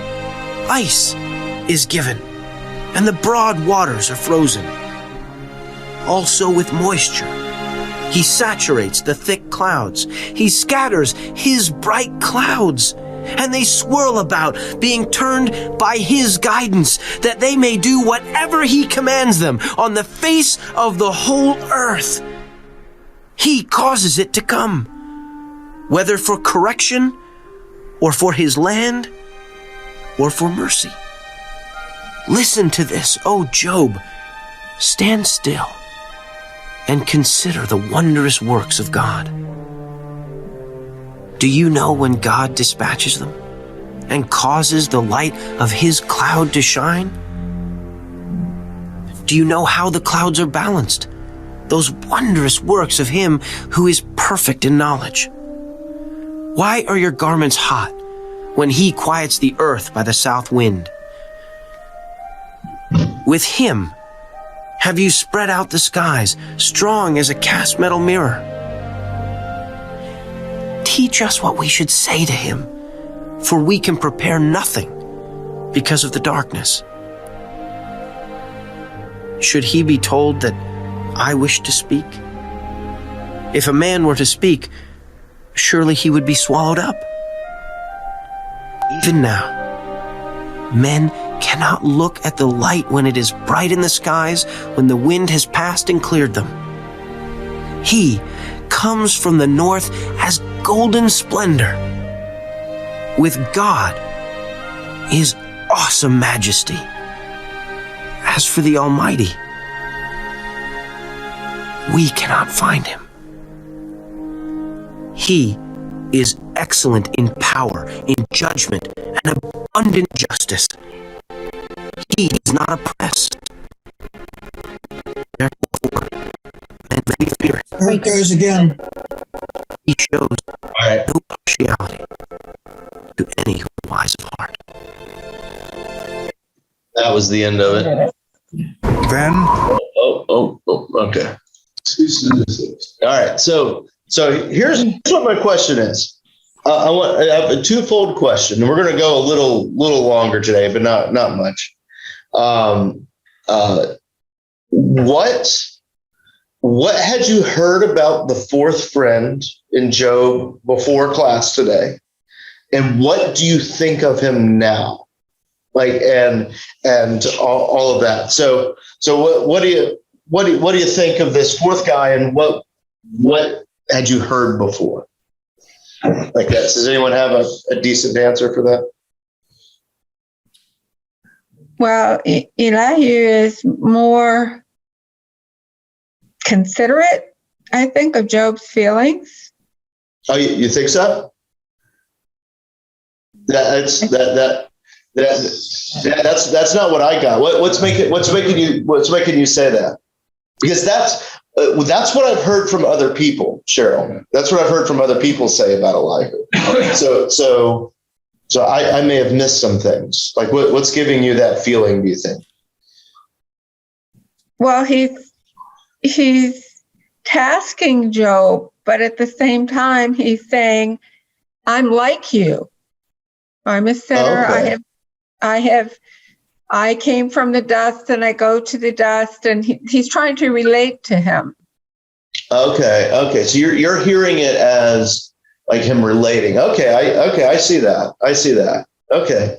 S8: ice is given, and the broad waters are frozen. Also with moisture, he saturates the thick clouds. He scatters his bright clouds, and they swirl about, being turned by his guidance, that they may do whatever he commands them on the face of the whole earth. He causes it to come, whether for correction, or for his land, or for mercy. Listen to this, O Job. Stand still and consider the wondrous works of God. Do you know when God dispatches them and causes the light of his cloud to shine? Do you know how the clouds are balanced? Those wondrous works of him who is perfect in knowledge. Why are your garments hot when he quiets the earth by the south wind? With him have you spread out the skies, strong as a cast metal mirror? Teach us what we should say to him, for we can prepare nothing because of the darkness. Should he be told that I wish to speak? If a man were to speak, surely he would be swallowed up. Even now, Men cannot look at the light when it is bright in the skies, when the wind has passed and cleared them. He comes from the north as golden splendor. With God is awesome majesty. As for the Almighty, we cannot find him. He is excellent in power, in judgment, and abundant justice. He is not oppressed. Therefore, men may fear him.
S2: There it goes again.
S8: He shows
S1: All right.
S8: no partiality to any who are wise of heart.
S1: That was the end of it.
S7: Then
S1: Oh, okay. All right. So here's what my question is. I have a twofold question, and we're going to go a little longer today, but not much. What had you heard about the fourth friend in Job before class today, and what do you think of him now? Like and all of that. So what do you think of this fourth guy, and what had you heard before? Like that. Does anyone have a decent answer for that?
S5: Well, Elihu is more considerate, I think, of Job's feelings.
S1: Oh, you think so? That's not what I got. What's making you say that? Because that's what I've heard from other people, Cheryl. That's what I've heard from other people say about Elihu. So I may have missed some things. Like what's giving you that feeling, do you think?
S5: Well, he's tasking Job, but at the same time, he's saying, I'm like you. I'm a sinner.
S1: Okay.
S5: I came from the dust and I go to the dust, and he's trying to relate to him.
S1: Okay. So you're hearing it as like him relating. Okay. I see that. Okay.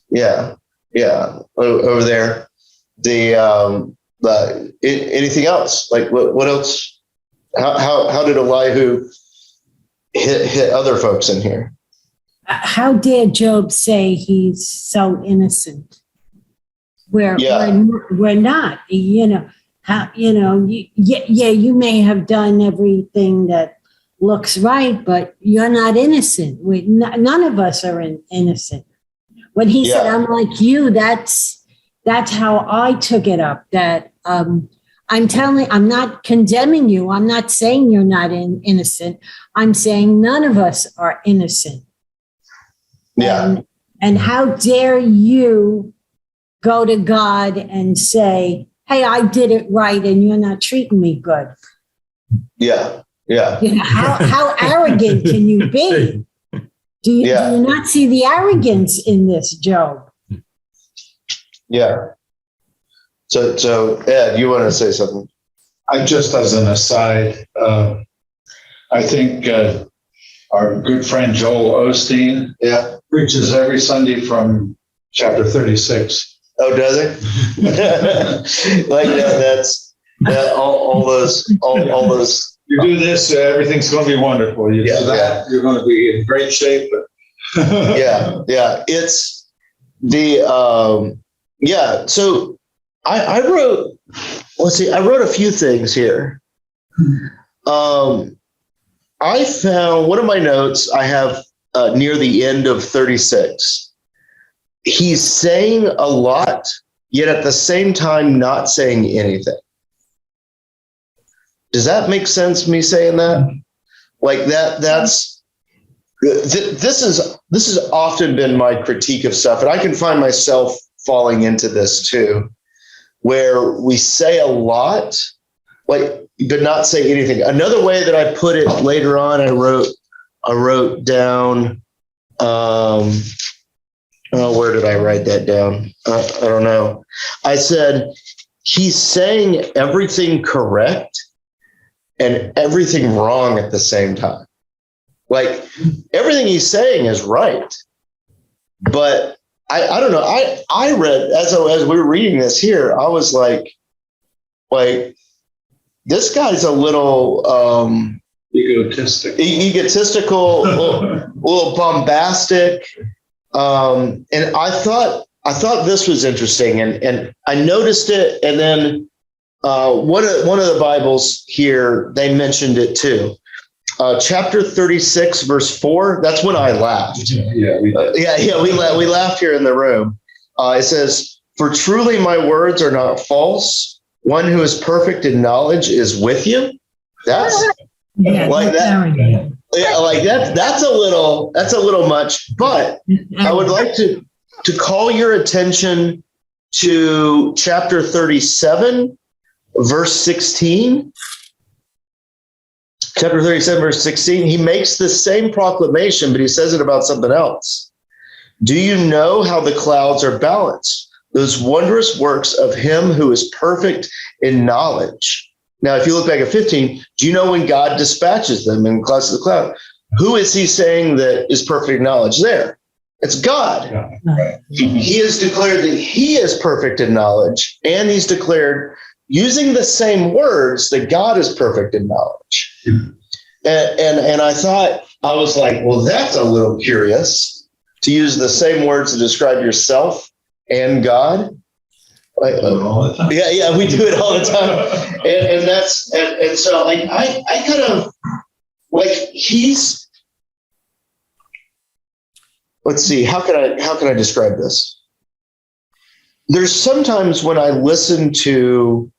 S1: Yeah. Over there. Anything else? Like what else? How did Elihu hit other folks in here?
S4: How dare Job say he's so innocent? We're not, you may have done everything that looks right, but you're not innocent. None of us are innocent. When he said, I'm like you, that's how I took it up, that I'm not condemning you. I'm not saying you're not innocent. I'm saying none of us are innocent.
S1: Yeah.
S4: And how dare you go to God and say, hey, I did it right and you're not treating me good.
S1: Yeah.
S4: How arrogant can you be? Do you not see the arrogance in this, Job?
S1: Yeah. So Ed, you want to say something?
S6: I just, as an aside, I think our good friend Joel Osteen preaches every Sunday from chapter 36.
S1: Oh, does he? Like that's all those.
S6: You do this, everything's going to be wonderful. You do that, you're going to be in great shape.
S1: Yeah. It's the So I wrote. Let's see. I wrote a few things here. I found one of my notes. I have near the end of 36. He's saying a lot, yet at the same time not saying anything. Does that make sense, me saying that? Like this has often been my critique of stuff, and I can find myself falling into this too, where we say a lot, like, but not say anything. Another way that I put it later on, I wrote down, where did I write that down? I don't know. I said, he's saying everything correct and everything wrong at the same time. Like everything he's saying is right, but I don't know. I read as we were reading this here, I was like, this guy's a little egotistical, a little bombastic. And I thought this was interesting, and I noticed it. And then one of the Bibles here, they mentioned it too. Chapter 36, verse 4. That's when I laughed.
S6: Yeah, we did.
S1: We laughed here in the room. It says, "For truly my words are not false. One who is perfect in knowledge is with you." That's like that. Yeah, like that's a little much. But I would like to call your attention to chapter 37, verse 16. Chapter 37, verse 16, he makes the same proclamation, but he says it about something else. "Do you know how the clouds are balanced? Those wondrous works of him who is perfect in knowledge." Now, if you look back at 15, do you know when God dispatches them in clouds of the cloud? Who is he saying that is perfect in knowledge there? It's God.
S6: Yeah, right.
S1: He has declared that he is perfect in knowledge, and he's declared using the same words that God is perfect in knowledge. And I thought, I was like, well, that's a little curious to use the same words to describe yourself and God. Like,
S6: All the time.
S1: yeah, we do it all the time. And so like I kind of like let's see, how can I describe this? There's sometimes when I listen to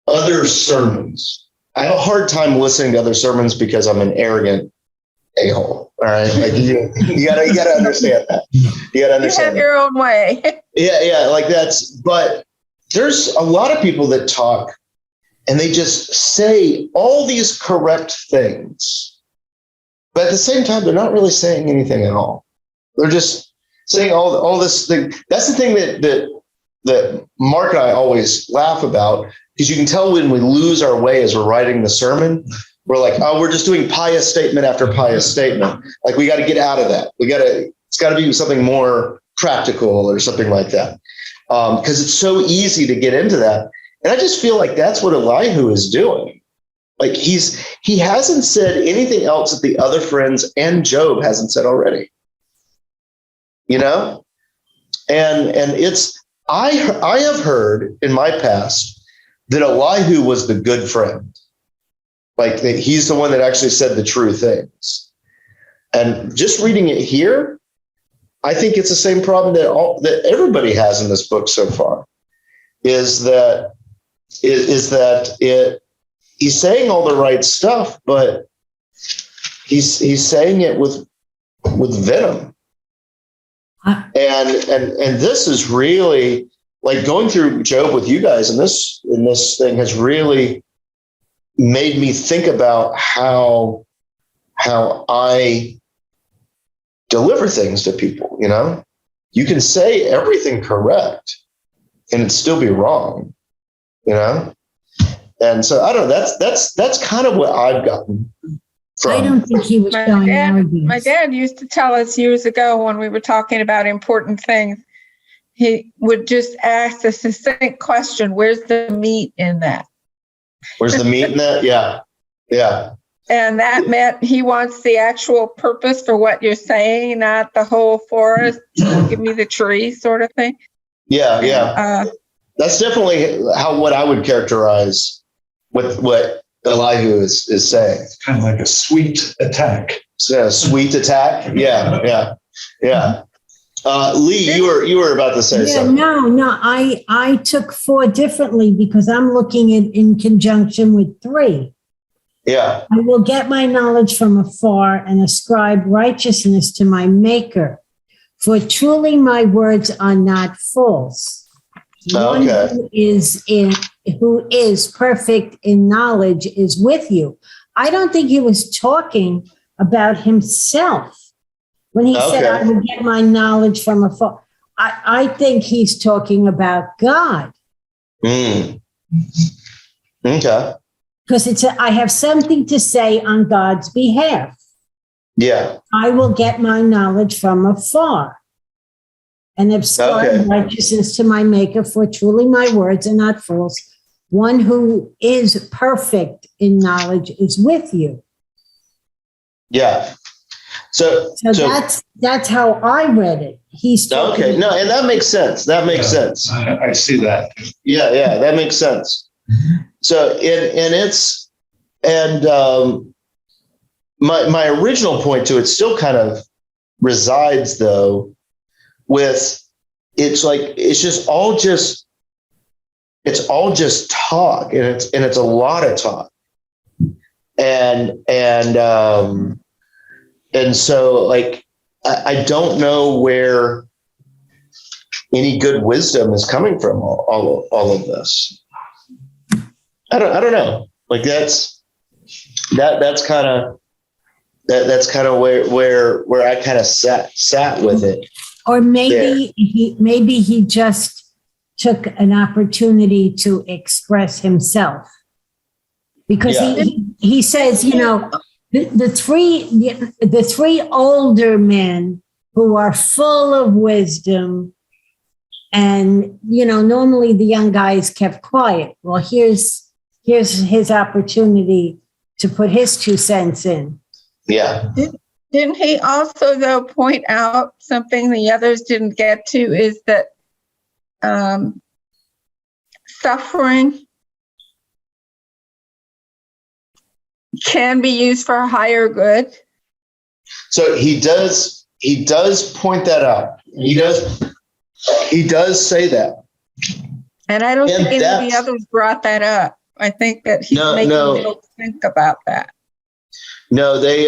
S1: other sermons, I have a hard time listening to other sermons because I'm an arrogant a-hole. All right. Like you gotta understand that. You gotta understand.
S5: You have your own way.
S1: Yeah, like but there's a lot of people that talk and they just say all these correct things, but at the same time, they're not really saying anything at all. They're just saying all this thing. That's the thing that Mark and I always laugh about, because you can tell when we lose our way as we're writing the sermon. We're like, oh, we're just doing pious statement after pious statement. Like, we got to get out of that. It's got to be something more practical or something like that. Because it's so easy to get into that. And I just feel like that's what Elihu is doing. Like, he hasn't said anything else that the other friends and Job hasn't said already. You know? And I have heard in my past that Elihu was the good friend. Like, that he's the one that actually said the true things. And just reading it here, I think it's the same problem that everybody has in this book so far. Is that he's saying all the right stuff, but he's saying it with venom. And this is really, like, going through Job with you guys, and this thing has really made me think about how I deliver things to people. You know, you can say everything correct and it'd still be wrong, you know? And so I don't know, that's kind of what I've gotten from.
S4: I don't think he was showing arrogance.
S5: My dad used to tell us years ago when we were talking about important things, he would just ask a succinct question, where's the meat in that?
S1: Where's the meat in that? Yeah.
S5: And that meant he wants the actual purpose for what you're saying, not the whole forest. Give me the tree sort of thing.
S1: Yeah. That's definitely what I would characterize what Elihu is saying.
S6: It's kind of like a sweet attack.
S1: It's a sweet attack. Yeah. Lee, you were about to say something.
S4: No. I took 4 differently because I'm looking at in conjunction with 3.
S1: Yeah.
S4: I will get my knowledge from afar and ascribe righteousness to my maker. For truly my words are not false. One who is perfect in knowledge is with you. I don't think he was talking about himself when he said, I will get my knowledge from afar. I think he's talking about God.
S1: Okay.
S4: Because I have something to say on God's behalf.
S1: Yeah.
S4: I will get my knowledge from afar. and have sworn
S1: Okay.
S4: righteousness to my Maker, for truly my words are not false. One who is perfect in knowledge is with you.
S1: Yeah. So
S4: That's how I read it. He's talking
S1: okay. No, and that makes sense. That makes sense.
S6: I see that.
S1: Yeah, that makes sense. So my original point to it still kind of resides though with it's all just talk, and it's a lot of talk, and so like I don't know where any good wisdom is coming from all of this. I don't know. Like that's kind of where I kind of sat with it.
S4: Or maybe he just took an opportunity to express himself, because he says, the three older men who are full of wisdom, and normally the young guys kept quiet. Well, here's his opportunity to put his 2 cents in.
S1: Yeah.
S5: Didn't he also, though, point out something the others didn't get to, is that suffering can be used for a higher good?
S1: So he does point that out. He does say that.
S5: And I don't
S1: And
S5: think any of the others brought that up. I think that he's making people think about that.
S1: No, they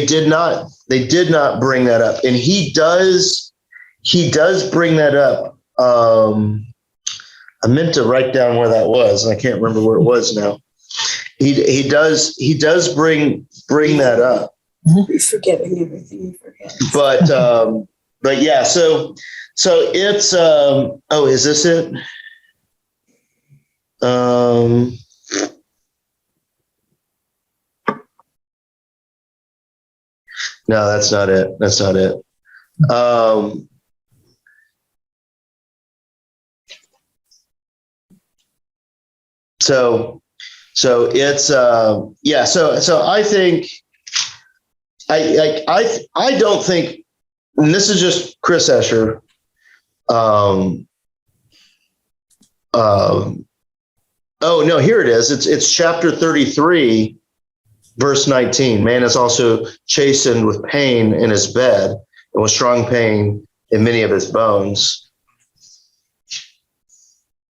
S1: did not. They did not bring that up, and he does bring that up. I meant to write down where that was, and I can't remember where it was now. He does bring that up.
S4: You're forgetting everything you forget.
S1: But yeah, so it's is this it? No, that's not it. That's not it. So it's yeah. So I think I don't think, and this is just Chris Escher. Oh no, here it is. It's chapter 33. Verse 19, man is also chastened with pain in his bed and with strong pain in many of his bones.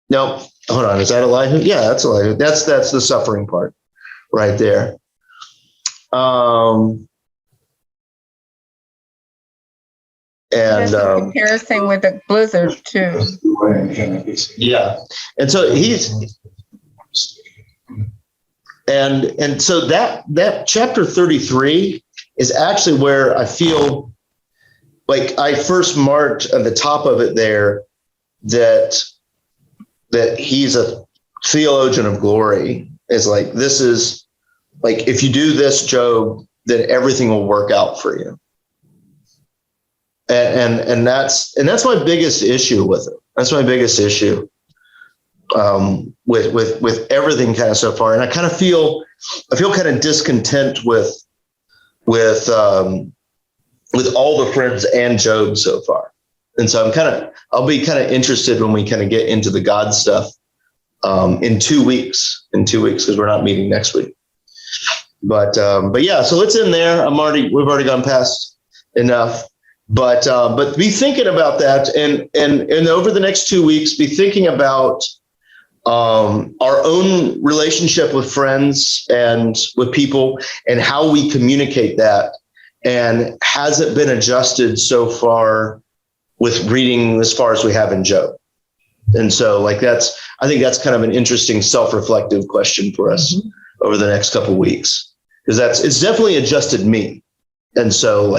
S1: No, hold on. Is that Elihu? Yeah, that's Elihu. That's the suffering part right there. And
S5: That's a comparison with a blizzard too.
S1: yeah. And so And so that chapter 33 is actually where I feel like I first marked at the top of it there that he's a theologian of glory. Is like, this is like, if you do this, Job, then everything will work out for you. And that's my biggest issue with it. That's my biggest issue. With everything kind of so far, and I feel kind of discontent with all the friends and Job so far, and so I'll be kind of interested when we kind of get into the God stuff in 2 weeks. Because we're not meeting next week. But yeah, so it's in there. We've already gone past enough. But be thinking about that, and over the next 2 weeks, be thinking about our own relationship with friends and with people, and how we communicate that, and has it been adjusted so far with reading as far as we have in Job? And so I think that's kind of an interesting self-reflective question for us over the next couple of weeks, because it's definitely adjusted me. And so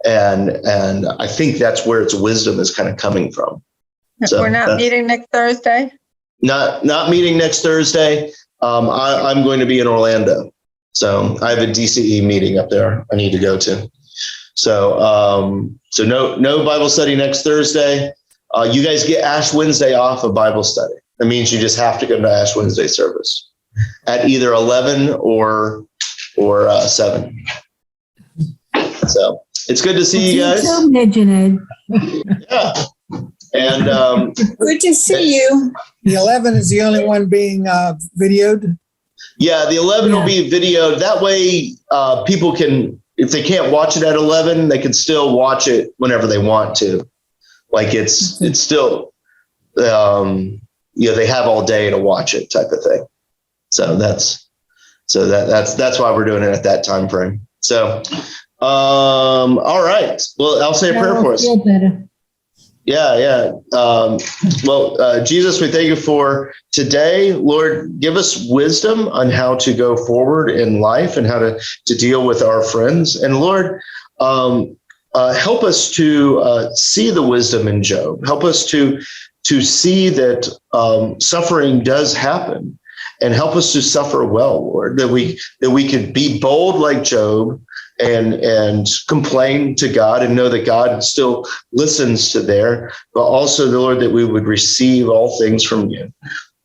S1: and I think that's where its wisdom is kind of coming from. So
S5: we're not meeting next Thursday?
S1: Not meeting next Thursday. I'm going to be in Orlando. So I have a DCE meeting up there I need to go to. So no Bible study next Thursday. You guys get Ash Wednesday off of Bible study. That means you just have to go to Ash Wednesday service at either 11 or 7. So it's good to see you guys. Yeah. And
S5: Good to see you.
S2: The 11 is the only one being videoed.
S1: yeah, the 11 will be videoed. That way people can, if they can't watch it at 11, they can still watch it whenever they want to. Like it's still, they have all day to watch it type of thing. So that's why we're doing it at that time frame. So, all right. Well, I'll say a prayer for us.
S4: Feel better.
S1: Yeah. Jesus, we thank you for today. Lord, give us wisdom on how to go forward in life and how to deal with our friends. And Lord, help us to see the wisdom in Job. Help us to see that suffering does happen, and help us to suffer well, Lord, that we could be bold like Job and complain to God and know that God still listens to there, but also, the Lord, that we would receive all things from you.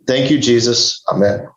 S1: Thank you, Jesus. Amen.